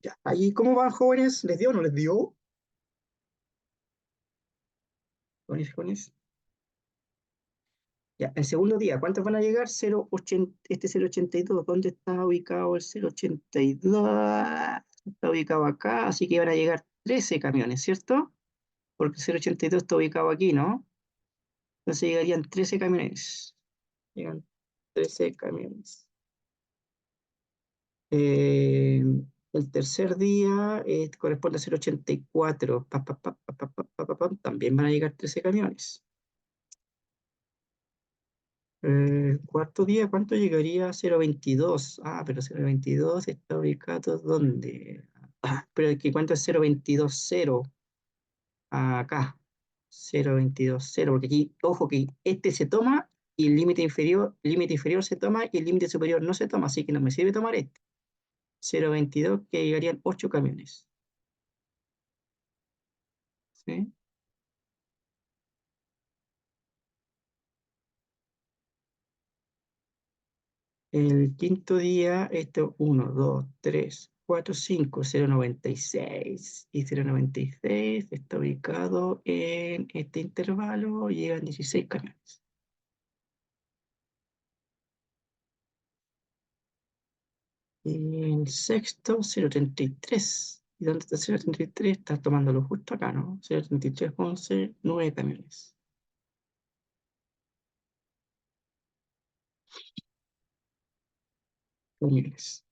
Ya, ahí, ¿cómo van, jóvenes? ¿Les dio o no les dio? Jóvenes, jóvenes. Ya, el segundo día, ¿cuántos van a llegar? 0,80, este 0,82. ¿Dónde está ubicado el 0,82? Está ubicado acá, así que van a llegar 13 camiones, ¿cierto? Porque el 0,82 está ubicado aquí, ¿no? Entonces llegarían 13 camiones. Llegan 13 camiones. Eh, el tercer día corresponde a 0,84. También van a llegar 13 camiones. Cuarto día, ¿cuánto llegaría a 0,22? Ah, pero 0,22 está ubicado ¿dónde? Pero ¿cuánto es 0,22,0? Acá, 0,22,0, porque aquí, ojo que este se toma y el límite inferior se toma y el límite superior no se toma, así que no me sirve tomar este. 0,22 que llegarían 8 camiones. ¿Sí? El quinto día, esto, 1, 2, 3, 5, 0,96. Y 0,96 está ubicado en este intervalo, llegan 16 camiones. Y el sexto, 0,33. ¿Y dónde está 0,33? Está tomándolo justo acá, ¿no? 0,33, 11, 9 camiones. Camiones.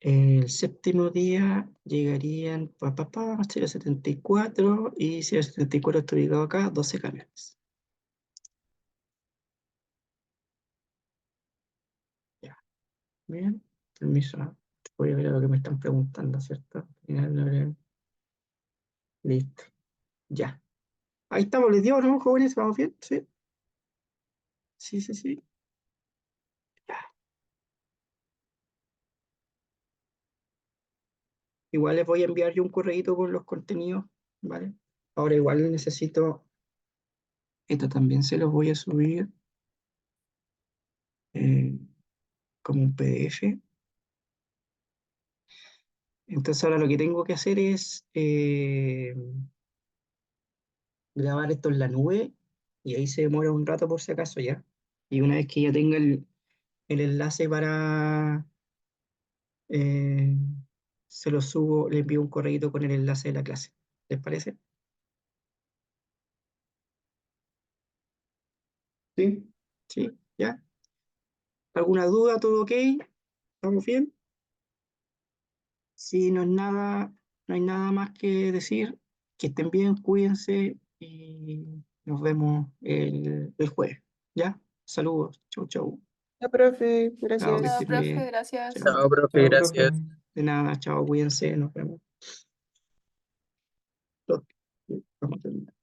El séptimo día llegarían 0,74 y 0,74 está ubicado acá, 12 camiones. Ya. Bien, permiso. Voy a ver lo que me están preguntando, ¿cierto? Listo. Ya. Ahí estamos, les dio, ¿no, jóvenes? ¿Vamos bien? Sí. Sí, sí, sí. Ya. Igual les voy a enviar yo un correíto con los contenidos, ¿vale? Ahora igual necesito, esto también se los voy a subir como un PDF. Entonces ahora lo que tengo que hacer es grabar esto en la nube y ahí se demora un rato por si acaso ya. Y una vez que ya tenga el enlace para, eh, se lo subo, le envío un correíto con el enlace de la clase. ¿Les parece? Sí, ¿Sí? ¿Ya? ¿Alguna duda? ¿Todo ok? ¿Estamos bien? Si no es nada, no hay nada más que decir. Que estén bien, cuídense y nos vemos el jueves. ¿Ya? Saludos. Chau, chau. Ya, profe, Chao, que gracias. Chao, estén profe, bien. gracias. Chao. Chao, profe, chao, gracias. profe. De nada, chao, cuídense, nos vemos. Vamos a terminar.